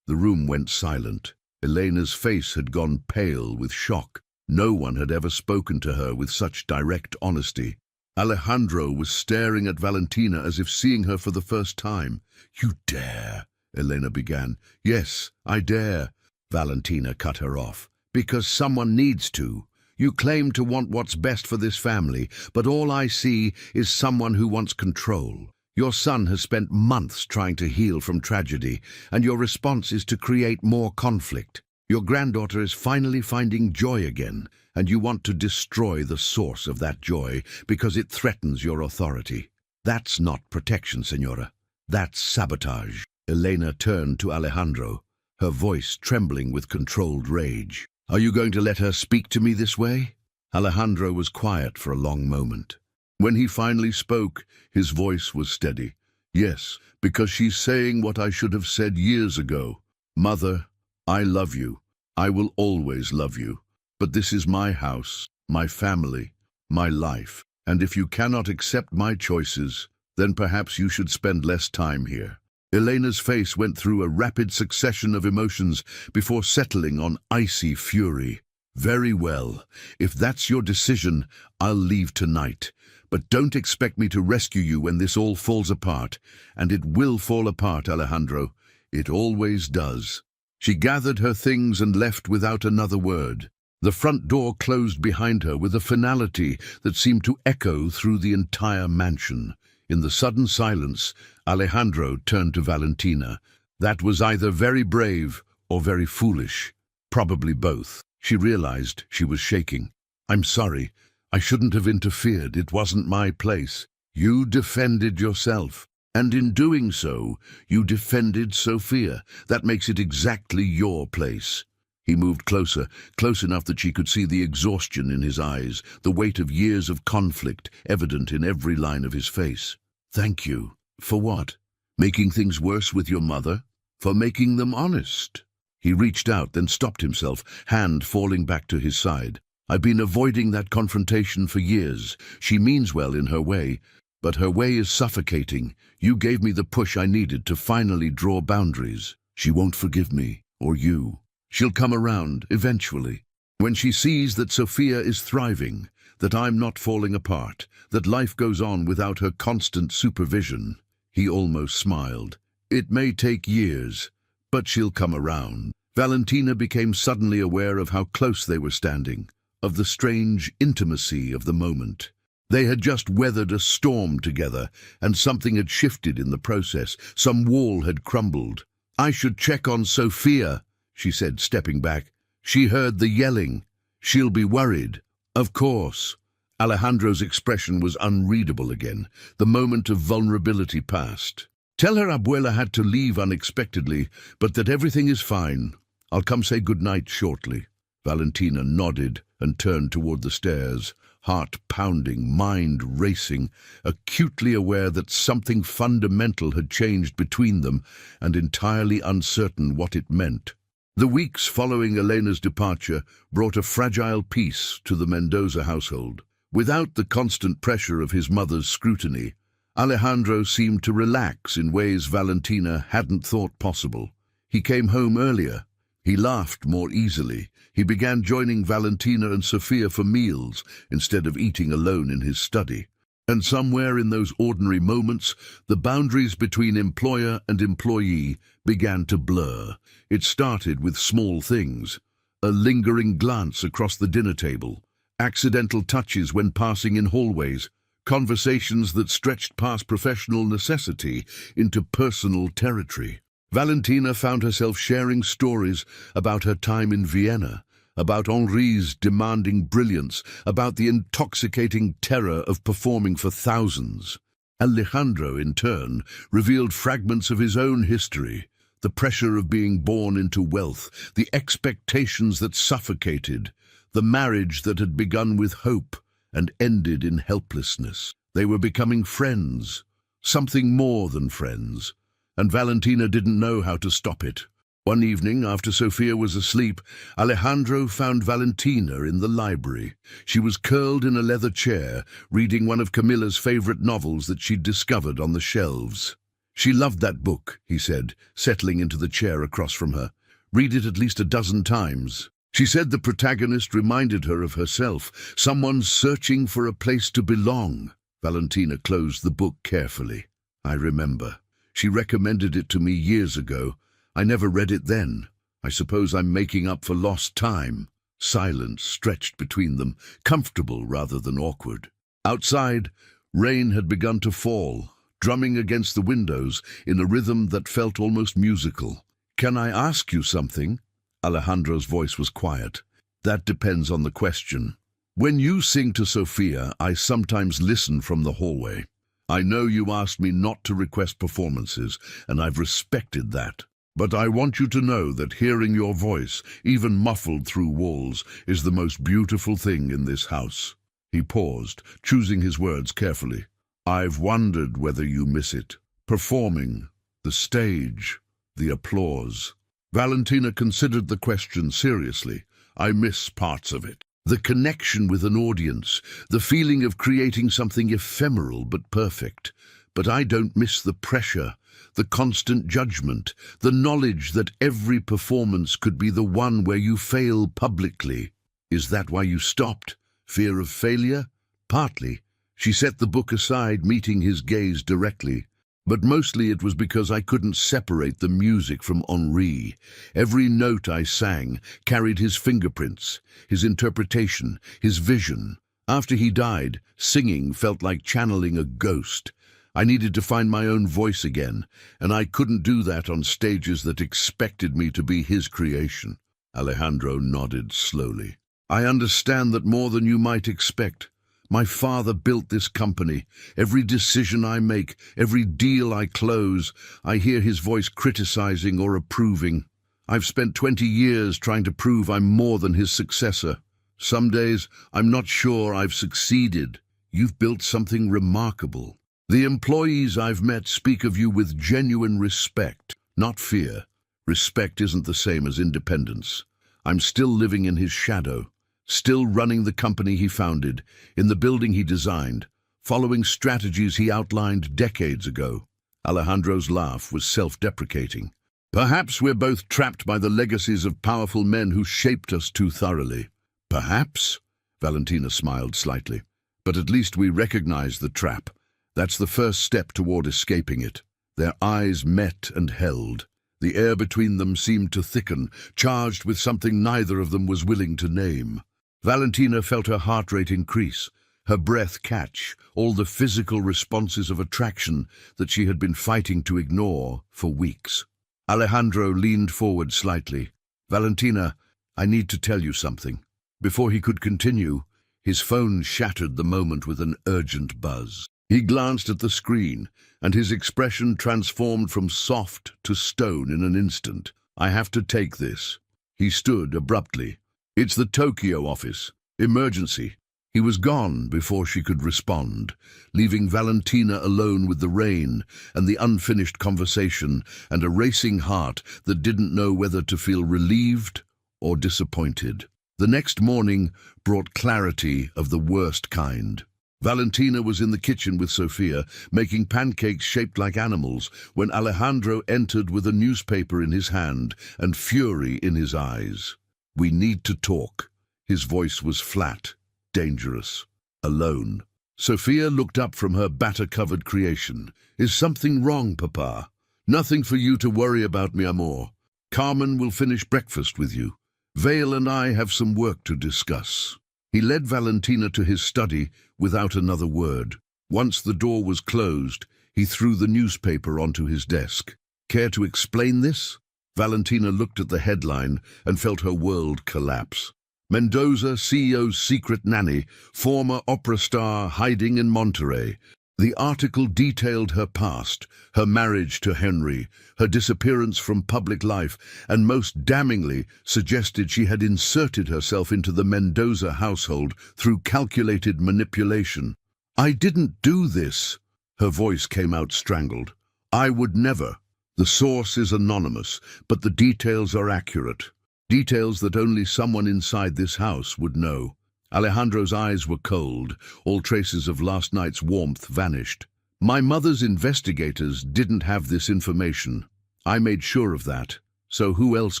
The room went silent. Elena's face had gone pale with shock. No one had ever spoken to her with such direct honesty. Alejandro was staring at Valentina as if seeing her for the first time. "You dare," Elena began. "Yes, I dare." Valentina cut her off. "Because someone needs to. You claim to want what's best for this family, but all I see is someone who wants control. Your son has spent months trying to heal from tragedy, and your response is to create more conflict. Your granddaughter is finally finding joy again, and you want to destroy the source of that joy because it threatens your authority. That's not protection, Senora. That's sabotage." Elena turned to Alejandro, her voice trembling with controlled rage. "Are you going to let her speak to me this way?" Alejandro was quiet for a long moment. When he finally spoke, his voice was steady. "Yes, because she's saying what I should have said years ago. Mother, I love you. I will always love you. But this is my house, my family, my life. And if you cannot accept my choices, then perhaps you should spend less time here." Elena's face went through a rapid succession of emotions before settling on icy fury. "Very well. If that's your decision, I'll leave tonight. But don't expect me to rescue you when this all falls apart. And it will fall apart, Alejandro. It always does." She gathered her things and left without another word. The front door closed behind her with a finality that seemed to echo through the entire mansion. In the sudden silence, Alejandro turned to Valentina. That was either very brave or very foolish. Probably both. She realized she was shaking. "I'm sorry. I shouldn't have interfered. It wasn't my place. You defended yourself. And in doing so, you defended Sophia. That makes it exactly your place." He moved closer, close enough that she could see the exhaustion in his eyes, the weight of years of conflict evident in every line of his face. "Thank you. For what? Making things worse with your mother? For making them honest?" He reached out, then stopped himself, hand falling back to his side. "I've been avoiding that confrontation for years. She means well in her way, but her way is suffocating. You gave me the push I needed to finally draw boundaries. She won't forgive me, or you. She'll come around, eventually. When she sees that Sophia is thriving, that I'm not falling apart, that life goes on without her constant supervision." He almost smiled. "It may take years, but she'll come around." Valentina became suddenly aware of how close they were standing, of the strange intimacy of the moment. They had just weathered a storm together, and something had shifted in the process. Some wall had crumbled. "I should check on Sophia," she said, stepping back. "She heard the yelling. She'll be worried." "Of course." Alejandro's expression was unreadable again. The moment of vulnerability passed. "Tell her Abuela had to leave unexpectedly, but that everything is fine. I'll come say goodnight shortly." Valentina nodded and turned toward the stairs, heart pounding, mind racing, acutely aware that something fundamental had changed between them and entirely uncertain what it meant. The weeks following Elena's departure brought a fragile peace to the Mendoza household. Without the constant pressure of his mother's scrutiny, Alejandro seemed to relax in ways Valentina hadn't thought possible. He came home earlier. He laughed more easily. He began joining Valentina and Sofia for meals instead of eating alone in his study. And somewhere in those ordinary moments, the boundaries between employer and employee began to blur. It started with small things: a lingering glance across the dinner table, accidental touches when passing in hallways, conversations that stretched past professional necessity into personal territory. Valentina found herself sharing stories about her time in Vienna, about Henri's demanding brilliance, about the intoxicating terror of performing for thousands. Alejandro, in turn, revealed fragments of his own history: the pressure of being born into wealth, the expectations that suffocated, the marriage that had begun with hope and ended in helplessness. They were becoming friends, something more than friends, and Valentina didn't know how to stop it. One evening, after Sofia was asleep, Alejandro found Valentina in the library. She was curled in a leather chair, reading one of Camilla's favorite novels that she'd discovered on the shelves. "She loved that book," he said, settling into the chair across from her. "Read it at least a dozen times." She said the protagonist reminded her of herself, someone searching for a place to belong. Valentina closed the book carefully. "I remember. She recommended it to me years ago. I never read it then. I suppose I'm making up for lost time." Silence stretched between them, comfortable rather than awkward. Outside, rain had begun to fall, drumming against the windows in a rhythm that felt almost musical. "Can I ask you something?" Alejandro's voice was quiet. "That depends on the question. When you sing to Sofia, I sometimes listen from the hallway. I know you asked me not to request performances, and I've respected that. But I want you to know that hearing your voice, even muffled through walls, is the most beautiful thing in this house." He paused, choosing his words carefully. "I've wondered whether you miss it. Performing, the stage, the applause." Valentina considered the question seriously. "I miss parts of it. The connection with an audience, the feeling of creating something ephemeral but perfect. But I don't miss the pressure, the constant judgment, the knowledge that every performance could be the one where you fail publicly." "Is that why you stopped? Fear of failure?" "Partly." She set the book aside, meeting his gaze directly. "But mostly it was because I couldn't separate the music from Henri. Every note I sang carried his fingerprints, his interpretation, his vision. After he died, singing felt like channeling a ghost. I needed to find my own voice again, and I couldn't do that on stages that expected me to be his creation." Alejandro nodded slowly. "I understand that more than you might expect. My father built this company. Every decision I make, every deal I close, I hear his voice criticizing or approving. I've spent 20 years trying to prove I'm more than his successor. Some days I'm not sure I've succeeded. You've built something remarkable. The employees I've met speak of you with genuine respect, not fear. Respect isn't the same as independence. I'm still living in his shadow, still running the company he founded, in the building he designed, following strategies he outlined decades ago." Alejandro's laugh was self-deprecating. "Perhaps we're both trapped by the legacies of powerful men who shaped us too thoroughly." "Perhaps?" Valentina smiled slightly. "But at least we recognize the trap. That's the first step toward escaping it." Their eyes met and held. The air between them seemed to thicken, charged with something neither of them was willing to name. Valentina felt her heart rate increase, her breath catch, all the physical responses of attraction that she had been fighting to ignore for weeks. Alejandro leaned forward slightly. "Valentina, I need to tell you something." Before he could continue, his phone shattered the moment with an urgent buzz. He glanced at the screen, and his expression transformed from soft to stone in an instant. "I have to take this." He stood abruptly. "It's the Tokyo office. Emergency." He was gone before she could respond, leaving Valentina alone with the rain and the unfinished conversation and a racing heart that didn't know whether to feel relieved or disappointed. The next morning brought clarity of the worst kind. Valentina was in the kitchen with Sofia, making pancakes shaped like animals, when Alejandro entered with a newspaper in his hand and fury in his eyes. "We need to talk." His voice was flat, dangerous, alone. Sofia looked up from her batter-covered creation. "Is something wrong, Papa?" "Nothing for you to worry about, mi amor. Carmen will finish breakfast with you. Vale and I have some work to discuss." He led Valentina to his study without another word. Once the door was closed, he threw the newspaper onto his desk. "Care to explain this?" Valentina looked at the headline and felt her world collapse. Mendoza, CEO's secret nanny, former opera star hiding in Monterey. The article detailed her past, her marriage to Henry, her disappearance from public life, and most damningly suggested she had inserted herself into the Mendoza household through calculated manipulation. "I didn't do this." Her voice came out strangled. "I would never. The source is anonymous, but the details are accurate. Details that only someone inside this house would know." Alejandro's eyes were cold. All traces of last night's warmth vanished. "My mother's investigators didn't have this information. I made sure of that. So who else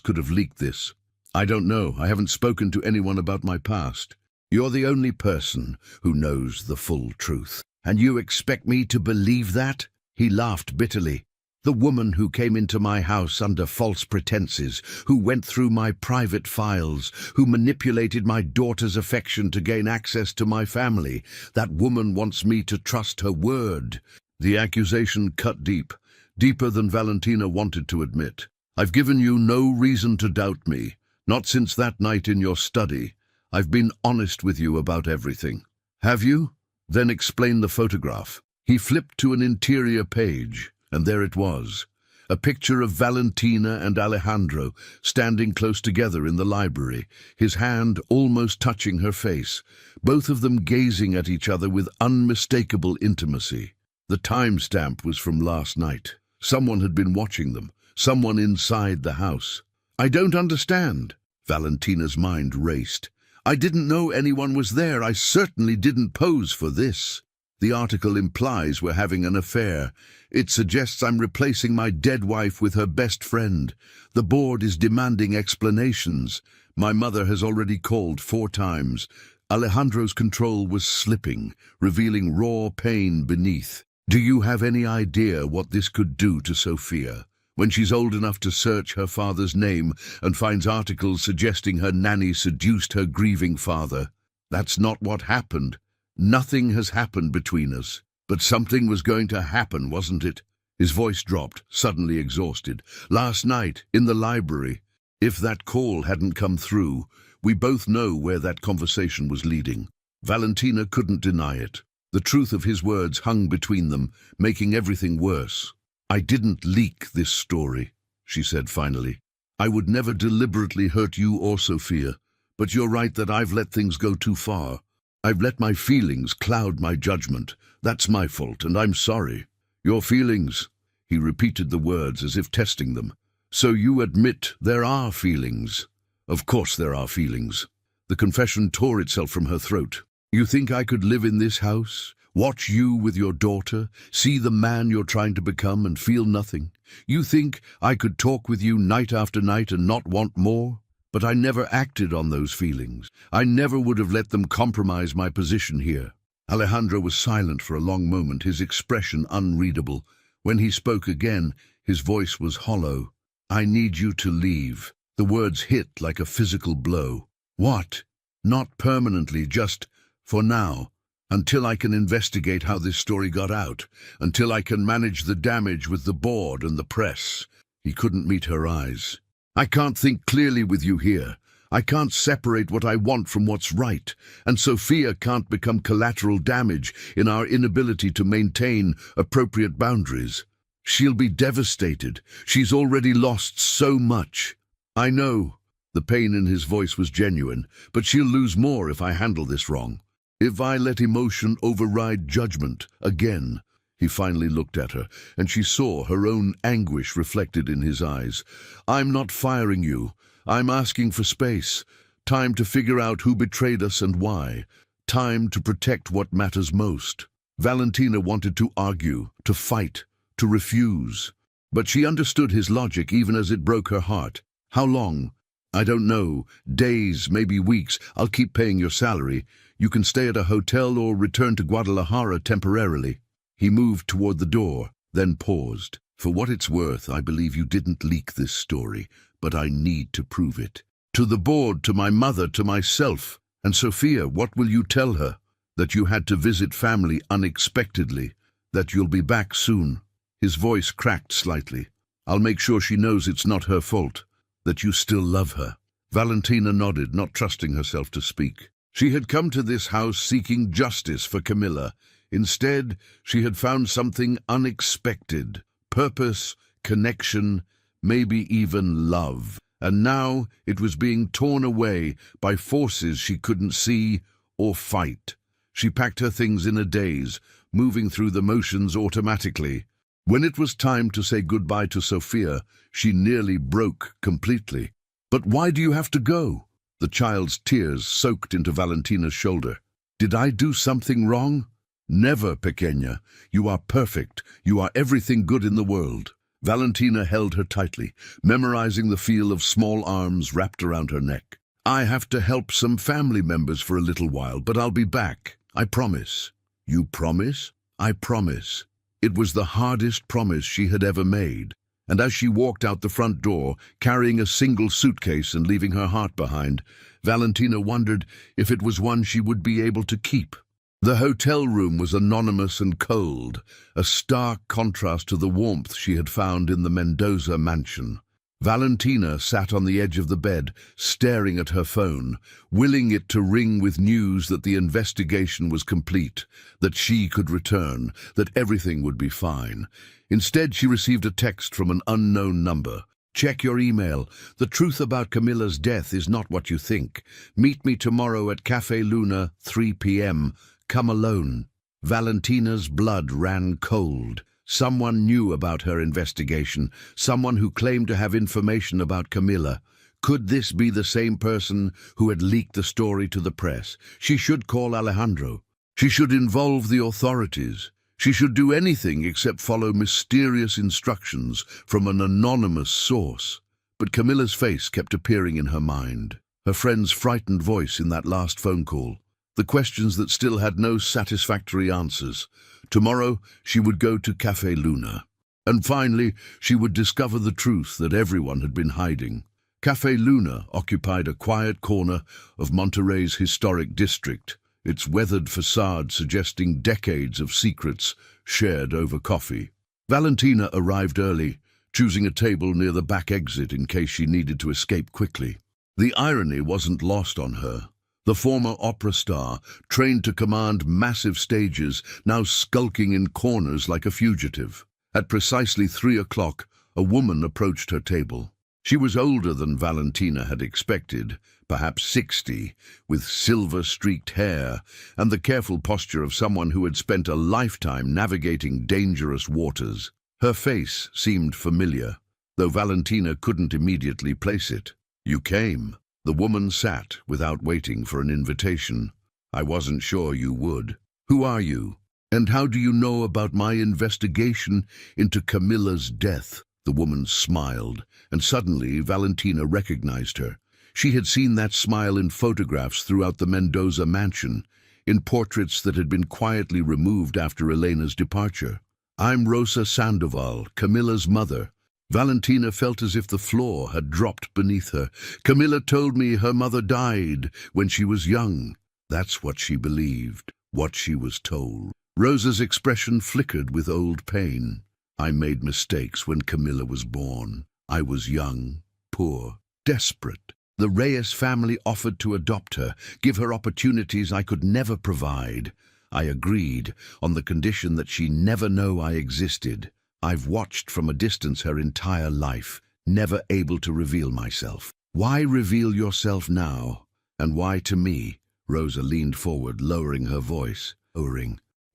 could have leaked this?" "I don't know. I haven't spoken to anyone about my past." "You're the only person who knows the full truth. And you expect me to believe that?" He laughed bitterly. "The woman who came into my house under false pretenses, who went through my private files, who manipulated my daughter's affection to gain access to my family, that woman wants me to trust her word." The accusation cut deep, deeper than Valentina wanted to admit. "I've given you no reason to doubt me, not since that night in your study. I've been honest with you about everything." "Have you? Then explain the photograph." He flipped to an interior page. And there it was, a picture of Valentina and Alejandro standing close together in the library, his hand almost touching her face, both of them gazing at each other with unmistakable intimacy. The timestamp was from last night. Someone had been watching them, someone inside the house. "I don't understand." Valentina's mind raced. "I didn't know anyone was there. I certainly didn't pose for this. The article implies we're having an affair. It suggests I'm replacing my dead wife with her best friend. The board is demanding explanations. My mother has already called 4 times. Alejandro's control was slipping, revealing raw pain beneath. Do you have any idea what this could do to Sofia? When she's old enough to search her father's name and finds articles suggesting her nanny seduced her grieving father. That's not what happened. Nothing has happened between us. But something was going to happen, wasn't it?" His voice dropped, suddenly exhausted. "Last night, in the library. If that call hadn't come through, we both know where that conversation was leading." Valentina couldn't deny it. The truth of his words hung between them, making everything worse. "I didn't leak this story," she said finally. "I would never deliberately hurt you or Sofia, but you're right that I've let things go too far. I've let my feelings cloud my judgment. That's my fault, and I'm sorry." "Your feelings?" He repeated the words as if testing them. "So you admit there are feelings?" "Of course there are feelings." The confession tore itself from her throat. "You think I could live in this house, watch you with your daughter, see the man you're trying to become and feel nothing? You think I could talk with you night after night and not want more? But I never acted on those feelings. I never would have let them compromise my position here." Alejandro was silent for a long moment, his expression unreadable. When he spoke again, his voice was hollow. "I need you to leave." The words hit like a physical blow. "What?" "Not permanently, just for now. Until I can investigate how this story got out. Until I can manage the damage with the board and the press." He couldn't meet her eyes. "I can't think clearly with you here. I can't separate what I want from what's right, and Sofia can't become collateral damage in our inability to maintain appropriate boundaries. She'll be devastated. She's already lost so much." "I know." The pain in his voice was genuine, "but she'll lose more if I handle this wrong. If I let emotion override judgment again." He finally looked at her, and she saw her own anguish reflected in his eyes. "I'm not firing you. I'm asking for space. Time to figure out who betrayed us and why. Time to protect what matters most. Valentina wanted to argue, to fight, to refuse. But she understood his logic even as it broke her heart. How long? I don't know. Days, maybe weeks. I'll keep paying your salary. You can stay at a hotel or return to Guadalajara temporarily. He moved toward the door, then paused. For what it's worth, I believe you didn't leak this story, but I need to prove it. To the board, to my mother, to myself. And Sophia, what will you tell her? That you had to visit family unexpectedly, that you'll be back soon. His voice cracked slightly. I'll make sure she knows it's not her fault, that you still love her. Valentina nodded, not trusting herself to speak. She had come to this house seeking justice for Camilla. Instead, she had found something unexpected. Purpose, connection, maybe even love. And now it was being torn away by forces she couldn't see or fight. She packed her things in a daze, moving through the motions automatically. When it was time to say goodbye to Sophia, she nearly broke completely. But why do you have to go? The child's tears soaked into Valentina's shoulder. Did I do something wrong? Never, pequeña. You are perfect. You are everything good in the world. Valentina held her tightly, memorizing the feel of small arms wrapped around her neck. I have to help some family members for a little while, but I'll be back. I promise. You promise? I promise. It was the hardest promise she had ever made. And as she walked out the front door, carrying a single suitcase and leaving her heart behind, Valentina wondered if it was one she would be able to keep. The hotel room was anonymous and cold, a stark contrast to the warmth she had found in the Mendoza mansion. Valentina sat on the edge of the bed, staring at her phone, willing it to ring with news that the investigation was complete, that she could return, that everything would be fine. Instead, she received a text from an unknown number. Check your email. The truth about Camilla's death is not what you think. Meet me tomorrow at Café Luna, 3 p.m. Come alone. Valentina's blood ran cold. Someone knew about her investigation, someone who claimed to have information about Camilla. Could this be the same person who had leaked the story to the press? She should call Alejandro. She should involve the authorities. She should do anything except follow mysterious instructions from an anonymous source. But Camilla's face kept appearing in her mind, her friend's frightened voice in that last phone call, the questions that still had no satisfactory answers. Tomorrow, she would go to Café Luna. And finally, she would discover the truth that everyone had been hiding. Café Luna occupied a quiet corner of Monterrey's historic district, its weathered facade suggesting decades of secrets shared over coffee. Valentina arrived early, choosing a table near the back exit in case she needed to escape quickly. The irony wasn't lost on her. The former opera star, trained to command massive stages, now skulking in corners like a fugitive. At precisely 3 o'clock, a woman approached her table. She was older than Valentina had expected, perhaps 60, with silver-streaked hair and the careful posture of someone who had spent a lifetime navigating dangerous waters. Her face seemed familiar, though Valentina couldn't immediately place it. You came. The woman sat without waiting for an invitation. I wasn't sure you would. Who are you? And how do you know about my investigation into Camilla's death? The woman smiled, and suddenly Valentina recognized her. She had seen that smile in photographs throughout the Mendoza mansion, in portraits that had been quietly removed after Elena's departure. I'm Rosa Sandoval, Camilla's mother. Valentina felt as if the floor had dropped beneath her. Camilla told me her mother died when she was young. That's what she believed, what she was told. Rosa's expression flickered with old pain. I made mistakes when Camilla was born. I was young, poor, desperate. The Reyes family offered to adopt her, give her opportunities I could never provide. I agreed, on the condition that she never know I existed. I've watched from a distance her entire life, never able to reveal myself. Why reveal yourself now? And why to me? Rosa leaned forward, lowering her voice.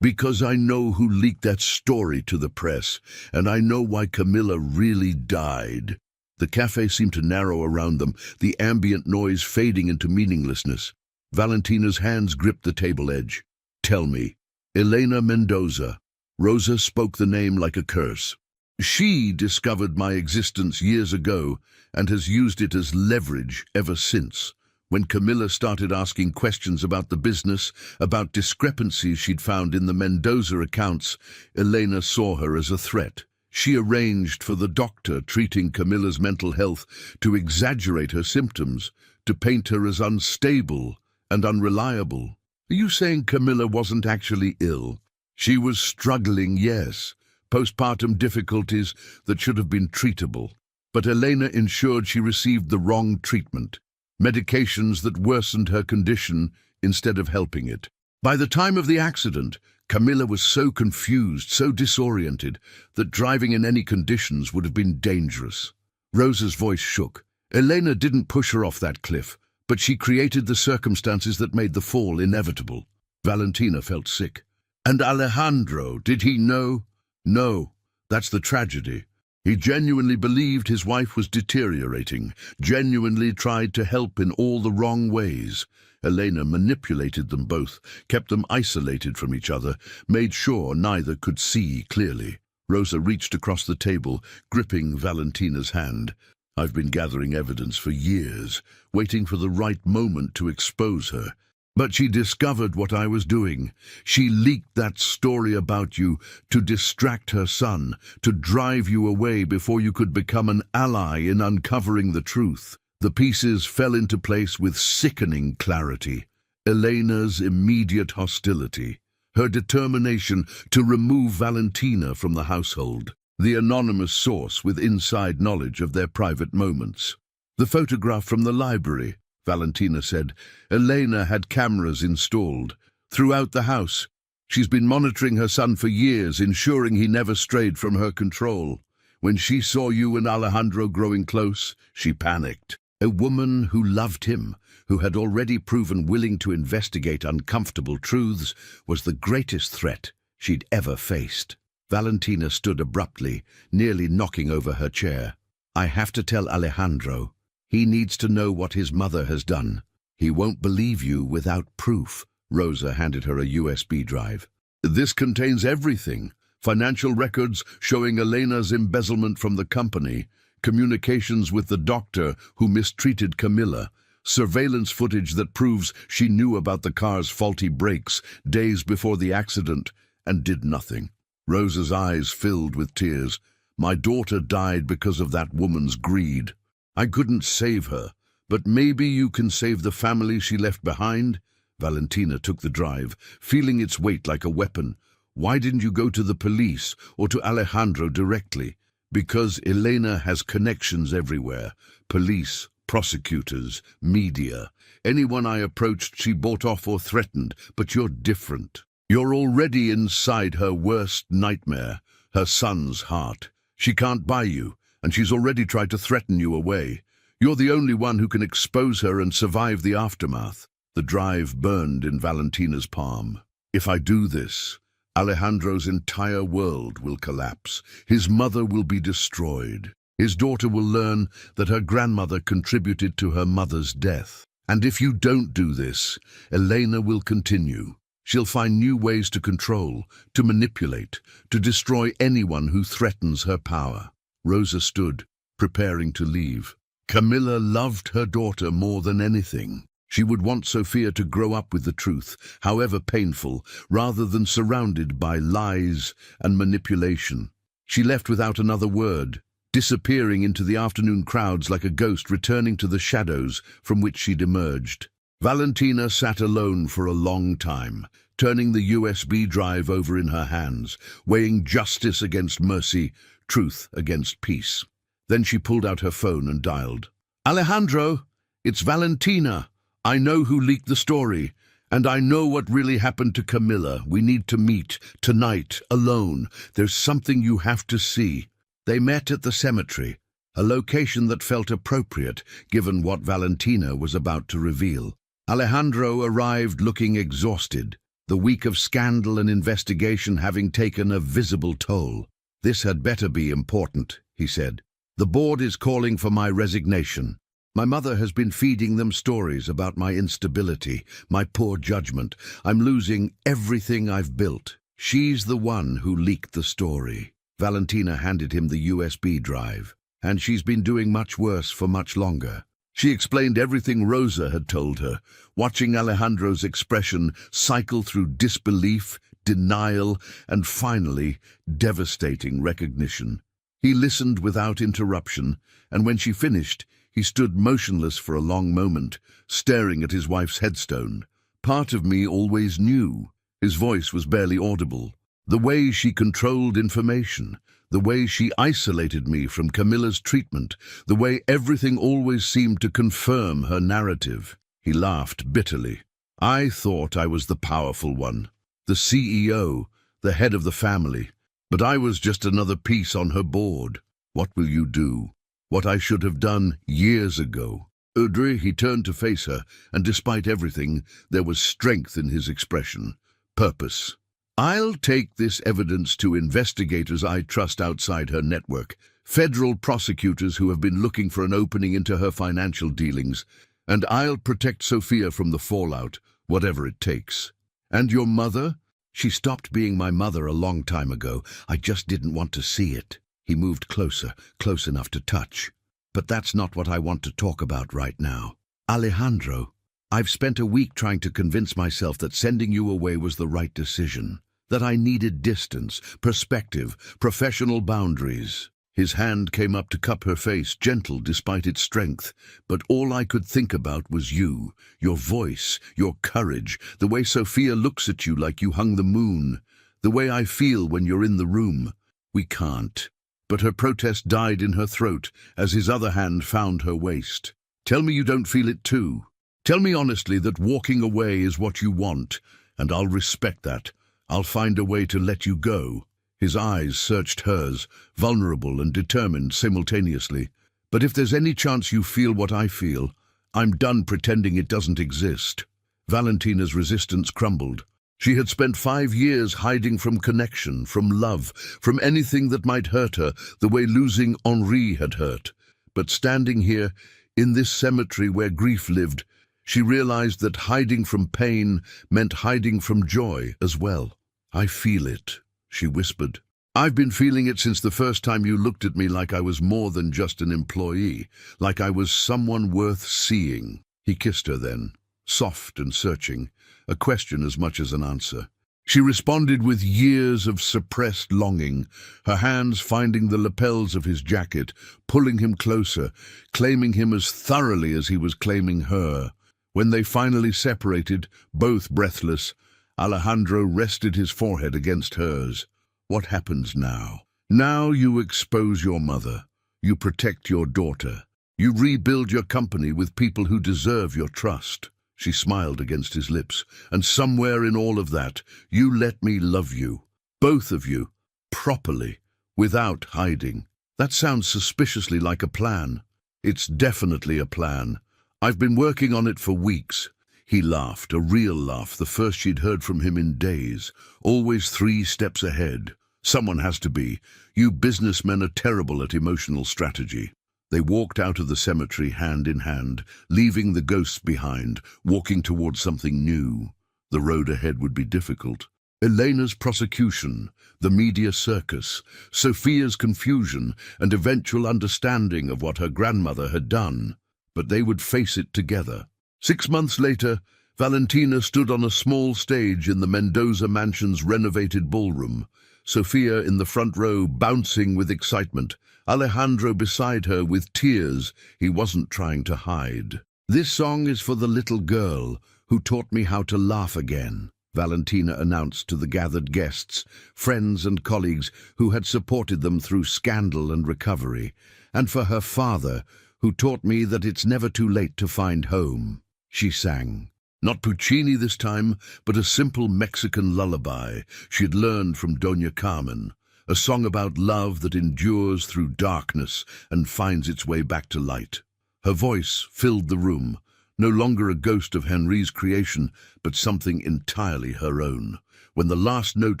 Because I know who leaked that story to the press, and I know why Camilla really died. The cafe seemed to narrow around them, the ambient noise fading into meaninglessness. Valentina's hands gripped the table edge. Tell me. Elena Mendoza. Rosa spoke the name like a curse. She discovered my existence years ago and has used it as leverage ever since. When Camilla started asking questions about the business, about discrepancies she'd found in the Mendoza accounts, Elena saw her as a threat. She arranged for the doctor treating Camilla's mental health to exaggerate her symptoms, to paint her as unstable and unreliable. Are you saying Camilla wasn't actually ill? She was struggling, yes. Postpartum difficulties that should have been treatable. But Elena ensured she received the wrong treatment. Medications that worsened her condition instead of helping it. By the time of the accident, Camilla was so confused, so disoriented, that driving in any conditions would have been dangerous. Rosa's voice shook. Elena didn't push her off that cliff, but she created the circumstances that made the fall inevitable. Valentina felt sick. And Alejandro, did he know? No, that's the tragedy. He genuinely believed his wife was deteriorating, genuinely tried to help in all the wrong ways. Elena manipulated them both, kept them isolated from each other, made sure neither could see clearly. Rosa reached across the table, gripping Valentina's hand. I've been gathering evidence for years, waiting for the right moment to expose her. But she discovered what I was doing. She leaked that story about you to distract her son, to drive you away before you could become an ally in uncovering the truth. The pieces fell into place with sickening clarity. Elena's immediate hostility, her determination to remove Valentina from the household, the anonymous source with inside knowledge of their private moments. The photograph from the library, Valentina said. Elena had cameras installed throughout the house. She's been monitoring her son for years, ensuring he never strayed from her control. When she saw you and Alejandro growing close, she panicked. A woman who loved him, who had already proven willing to investigate uncomfortable truths, was the greatest threat she'd ever faced. Valentina stood abruptly, nearly knocking over her chair. I have to tell Alejandro. He needs to know what his mother has done. He won't believe you without proof. Rosa handed her a USB drive. This contains everything. Financial records showing Elena's embezzlement from the company, communications with the doctor who mistreated Camilla, surveillance footage that proves she knew about the car's faulty brakes days before the accident and did nothing. Rosa's eyes filled with tears. My daughter died because of that woman's greed. I couldn't save her, but maybe you can save the family she left behind? Valentina took the drive, feeling its weight like a weapon. Why didn't you go to the police or to Alejandro directly? Because Elena has connections everywhere. Police, prosecutors, media. Anyone I approached she bought off or threatened, but you're different. You're already inside her worst nightmare, her son's heart. She can't buy you, and she's already tried to threaten you away. You're the only one who can expose her and survive the aftermath. The drive burned in Valentina's palm. If I do this, Alejandro's entire world will collapse. His mother will be destroyed. His daughter will learn that her grandmother contributed to her mother's death. And if you don't do this, Elena will continue. She'll find new ways to control, to manipulate, to destroy anyone who threatens her power. Rosa stood, preparing to leave. Camilla loved her daughter more than anything. She would want Sophia to grow up with the truth, however painful, rather than surrounded by lies and manipulation. She left without another word, disappearing into the afternoon crowds like a ghost returning to the shadows from which she'd emerged. Valentina sat alone for a long time, turning the USB drive over in her hands, weighing justice against mercy, truth against peace. Then she pulled out her phone and dialed. Alejandro, it's Valentina. I know who leaked the story, and I know what really happened to Camilla. We need to meet, tonight, alone. There's something you have to see. They met at the cemetery, a location that felt appropriate, given what Valentina was about to reveal. Alejandro arrived looking exhausted, the week of scandal and investigation having taken a visible toll. This had better be important, he said. The board is calling for my resignation. My mother has been feeding them stories about my instability, my poor judgment. I'm losing everything I've built. She's the one who leaked the story. Valentina handed him the USB drive. And she's been doing much worse for much longer. She explained everything Rosa had told her, watching Alejandro's expression cycle through disbelief, denial, and finally, devastating recognition. He listened without interruption, and when she finished, he stood motionless for a long moment, staring at his wife's headstone. Part of me always knew. His voice was barely audible. The way she controlled information, the way she isolated me from Camilla's treatment, the way everything always seemed to confirm her narrative. He laughed bitterly. I thought I was the powerful one, the CEO, the head of the family, but I was just another piece on her board. What will you do? What I should have done years ago. Audrey, he turned to face her, and despite everything, there was strength in his expression, purpose. I'll take this evidence to investigators I trust outside her network, federal prosecutors who have been looking for an opening into her financial dealings, and I'll protect Sophia from the fallout, whatever it takes. And your mother? She stopped being my mother a long time ago. I just didn't want to see it. He moved closer, close enough to touch. But that's not what I want to talk about right now. Alejandro, I've spent a week trying to convince myself that sending you away was the right decision. That I needed distance, perspective, professional boundaries. His hand came up to cup her face, gentle despite its strength, but all I could think about was you, your voice, your courage, the way Sophia looks at you like you hung the moon, the way I feel when you're in the room. We can't. But her protest died in her throat as his other hand found her waist. Tell me you don't feel it too. Tell me honestly that walking away is what you want, and I'll respect that. I'll find a way to let you go. His eyes searched hers, vulnerable and determined simultaneously. But if there's any chance you feel what I feel, I'm done pretending it doesn't exist. Valentina's resistance crumbled. She had spent 5 years hiding from connection, from love, from anything that might hurt her, the way losing Henri had hurt. But standing here, in this cemetery where grief lived, she realized that hiding from pain meant hiding from joy as well. I feel it, she whispered. I've been feeling it since the first time you looked at me like I was more than just an employee, like I was someone worth seeing. He kissed her then, soft and searching, a question as much as an answer. She responded with years of suppressed longing, her hands finding the lapels of his jacket, pulling him closer, claiming him as thoroughly as he was claiming her. When they finally separated, both breathless, Alejandro rested his forehead against hers. What happens now? Now you expose your mother. You protect your daughter. You rebuild your company with people who deserve your trust. She smiled against his lips, and somewhere in all of that, you let me love you. Both of you. Properly. Without hiding. That sounds suspiciously like a plan. It's definitely a plan. I've been working on it for weeks. He laughed, a real laugh, the first she'd heard from him in days. Always 3 steps ahead. Someone has to be. You businessmen are terrible at emotional strategy. They walked out of the cemetery hand in hand, leaving the ghosts behind, walking towards something new. The road ahead would be difficult. Elena's prosecution, the media circus, Sophia's confusion, and eventual understanding of what her grandmother had done. But they would face it together. 6 months later, Valentina stood on a small stage in the Mendoza mansion's renovated ballroom, Sophia in the front row bouncing with excitement, Alejandro beside her with tears he wasn't trying to hide. This song is for the little girl who taught me how to laugh again, Valentina announced to the gathered guests, friends and colleagues who had supported them through scandal and recovery, and for her father, who taught me that it's never too late to find home. She sang. Not Puccini this time, but a simple Mexican lullaby she'd learned from Doña Carmen, a song about love that endures through darkness and finds its way back to light. Her voice filled the room, no longer a ghost of Henri's creation, but something entirely her own. When the last note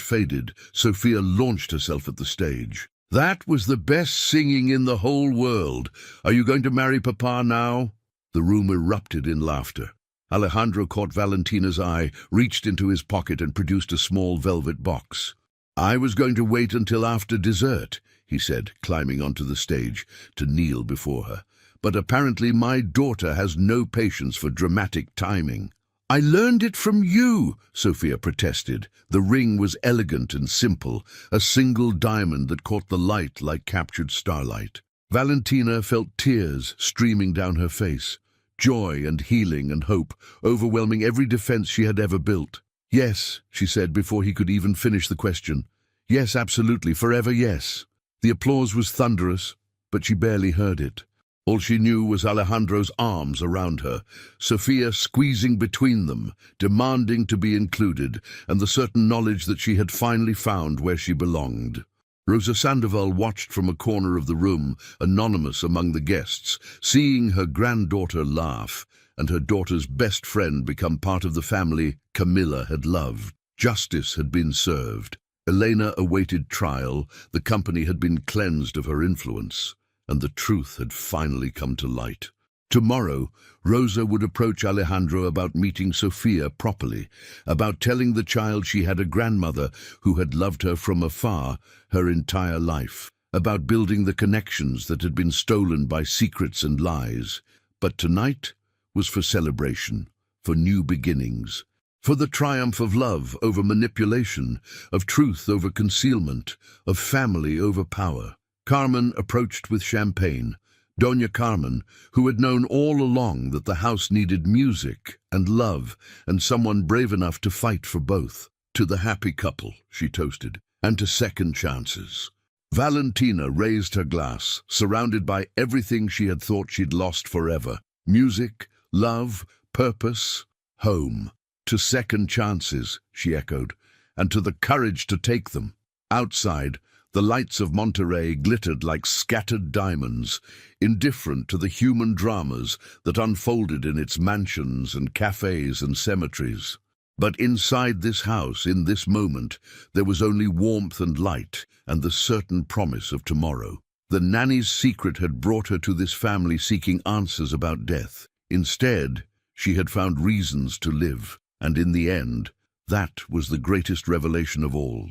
faded, Sophia launched herself at the stage. That was the best singing in the whole world. Are you going to marry Papa now? The room erupted in laughter. Alejandro caught Valentina's eye, reached into his pocket and produced a small velvet box. "I was going to wait until after dessert," he said, climbing onto the stage to kneel before her. "But apparently my daughter has no patience for dramatic timing." "I learned it from you," Sophia protested. The ring was elegant and simple, a single diamond that caught the light like captured starlight. Valentina felt tears streaming down her face, joy and healing and hope overwhelming every defense she had ever built. "Yes," she said before he could even finish the question. "Yes, absolutely, forever yes." The applause was thunderous, but she barely heard it. All she knew was Alejandro's arms around her, Sophia squeezing between them, demanding to be included, and the certain knowledge that she had finally found where she belonged. Rosa Sandoval watched from a corner of the room, anonymous among the guests, seeing her granddaughter laugh, and her daughter's best friend become part of the family Camilla had loved. Justice had been served. Elena awaited trial, the company had been cleansed of her influence, and the truth had finally come to light. Tomorrow, Rosa would approach Alejandro about meeting Sophia properly, about telling the child she had a grandmother who had loved her from afar her entire life, about building the connections that had been stolen by secrets and lies. But tonight was for celebration, for new beginnings, for the triumph of love over manipulation, of truth over concealment, of family over power. Carmen approached with champagne. Doña Carmen, who had known all along that the house needed music and love and someone brave enough to fight for both. "To the happy couple," she toasted, "and to second chances." Valentina raised her glass, surrounded by everything she had thought she'd lost forever. Music, love, purpose, home. "To second chances," she echoed, "and to the courage to take them." Outside, the lights of Monterey glittered like scattered diamonds, indifferent to the human dramas that unfolded in its mansions and cafes and cemeteries. But inside this house, in this moment, there was only warmth and light and the certain promise of tomorrow. The nanny's secret had brought her to this family seeking answers about death. Instead, she had found reasons to live, and in the end, that was the greatest revelation of all.